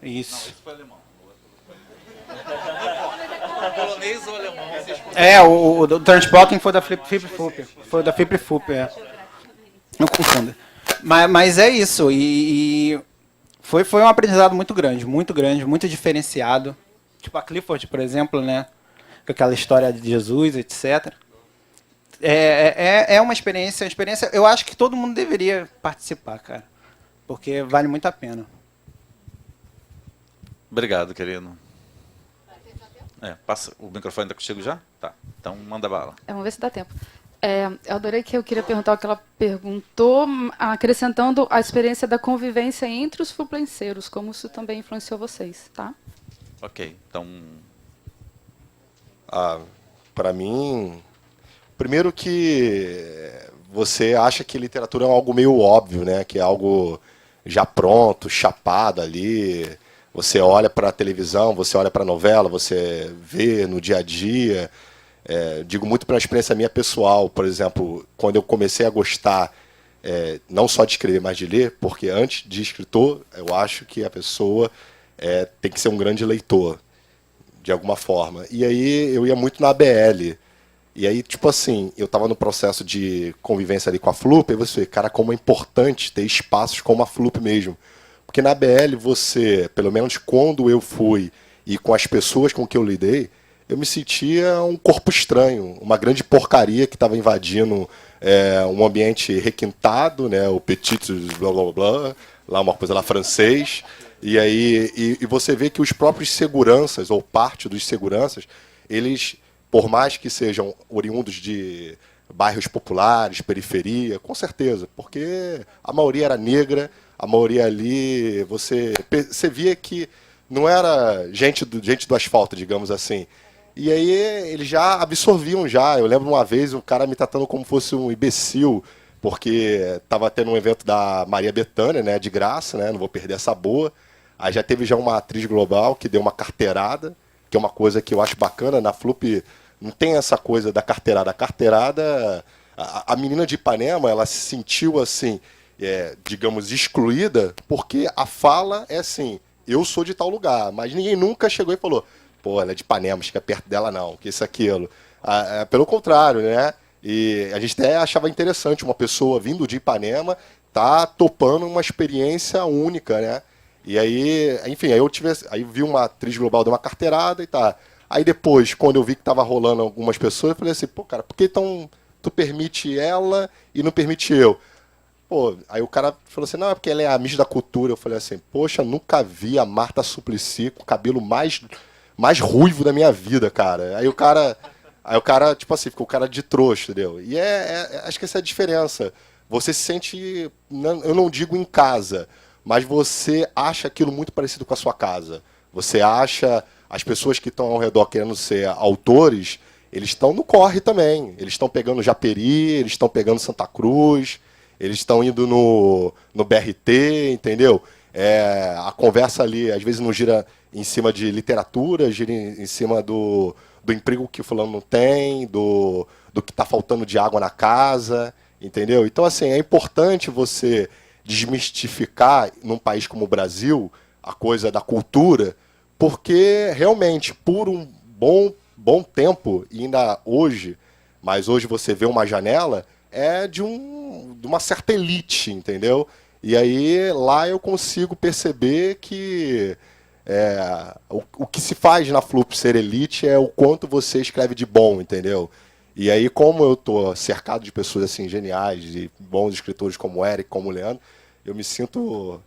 Isso. Esse foi alemão. Polonês ou alemão? O do Transporting foi da Flip Fup. Foi da Flip Fup, é. Não confunda. Mas é isso. E foi um aprendizado muito grande, muito diferenciado. Tipo a Clifford, por exemplo, né? Com aquela história de Jesus, etc. É uma experiência, eu acho que todo mundo deveria participar, cara. Porque vale muito a pena. Obrigado, querido. Passa o microfone ainda contigo já? Tá. Então manda bala. Vamos ver se dá tempo. Eu adorei que eu queria perguntar o que ela perguntou, acrescentando a experiência da convivência entre os flupenceiros, como isso também influenciou vocês, tá? Ok, então... Para mim, primeiro que você acha que literatura é algo meio óbvio, né? Que é algo já pronto, chapado ali. Você olha para a televisão, você olha para a novela, você vê no dia a dia. Digo muito pela experiência minha pessoal, por exemplo, quando eu comecei a gostar não só de escrever, mas de ler, porque antes de escritor, eu acho que a pessoa tem que ser um grande leitor, de alguma forma. E aí eu ia muito na ABL. E aí, tipo assim, eu estava no processo de convivência ali com a FLUP, e você vê, cara, como é importante ter espaços como a FLUP mesmo. Porque na ABL você, pelo menos quando eu fui e com as pessoas com que eu lidei, eu me sentia um corpo estranho, uma grande porcaria que estava invadindo um ambiente requintado, né, o petit blá blá blá, lá uma coisa lá francês. E aí e você vê que os próprios seguranças, ou parte dos seguranças, eles, por mais que sejam oriundos de bairros populares, periferia, com certeza, porque a maioria era negra, a maioria ali, você via que não era gente do asfalto, digamos assim. E aí eles já absorviam já. Eu lembro uma vez o cara me tratando como fosse um imbecil, porque estava tendo um evento da Maria Bethânia, né, de graça, né, não vou perder essa boa. Aí já teve já uma atriz global que deu uma carteirada, que é uma coisa que eu acho bacana. Na FLUP não tem essa coisa da carteirada. A carteirada, a menina de Ipanema, ela se sentiu assim, digamos, excluída, porque a fala é assim, eu sou de tal lugar, mas ninguém nunca chegou e falou, pô, ela é de Ipanema, fica perto dela não, que isso, aquilo. Pelo contrário, né? E a gente até achava interessante uma pessoa vindo de Ipanema tá topando uma experiência única, né? E aí, enfim, aí vi uma atriz global dar uma carteirada e tá. Aí depois, quando eu vi que tava rolando algumas pessoas, eu falei assim, pô, cara, por que então tu permite ela e não permite eu? Pô, aí o cara falou assim, não, é porque ela é a Miss da Cultura. Eu falei assim, poxa, nunca vi a Marta Suplicy com o cabelo mais ruivo da minha vida, cara. Aí o cara, tipo assim, ficou o cara de trouxa, entendeu? E acho que essa é a diferença. Você se sente, eu não digo em casa, mas você acha aquilo muito parecido com a sua casa. Você acha, as pessoas que estão ao redor querendo ser autores, eles estão no corre também. Eles estão pegando Japeri, eles estão pegando Santa Cruz, eles estão indo no BRT, entendeu? A conversa ali, às vezes, não gira em cima de literatura, gira em cima do emprego que o fulano não tem, do que está faltando de água na casa, entendeu? Então, assim, é importante você desmistificar, num país como o Brasil, a coisa da cultura, porque, realmente, por um bom tempo, e ainda hoje, mas hoje você vê uma janela, é de uma certa elite, entendeu? E aí, lá eu consigo perceber que o que se faz na Flup ser elite é o quanto você escreve de bom, entendeu? E aí, como eu tô cercado de pessoas assim geniais, de bons escritores como o Eric, como o Leandro, eu me sinto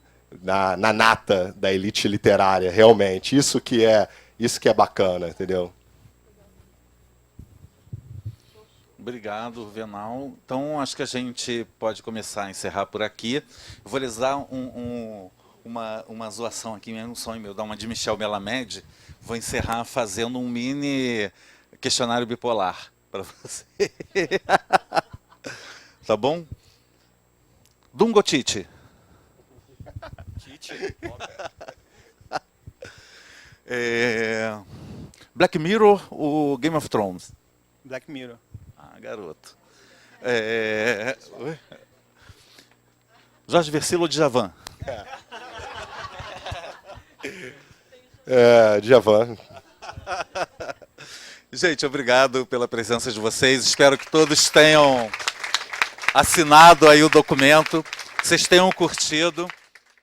na nata da elite literária, realmente. Isso que é bacana, entendeu? Obrigado, Venal. Então, acho que a gente pode começar a encerrar por aqui. Eu vou lhes dar uma zoação aqui, um sonho meu, dar uma de Michel Melamed. Vou encerrar fazendo um mini questionário bipolar para você. Tá bom? Dungo Tite. Black Mirror ou Game of Thrones? Black Mirror. Ah, garoto. Jorge Versilo ou Djavan? Djavan. Gente, obrigado pela presença de vocês. Espero que todos tenham assinado aí o documento, que vocês tenham curtido.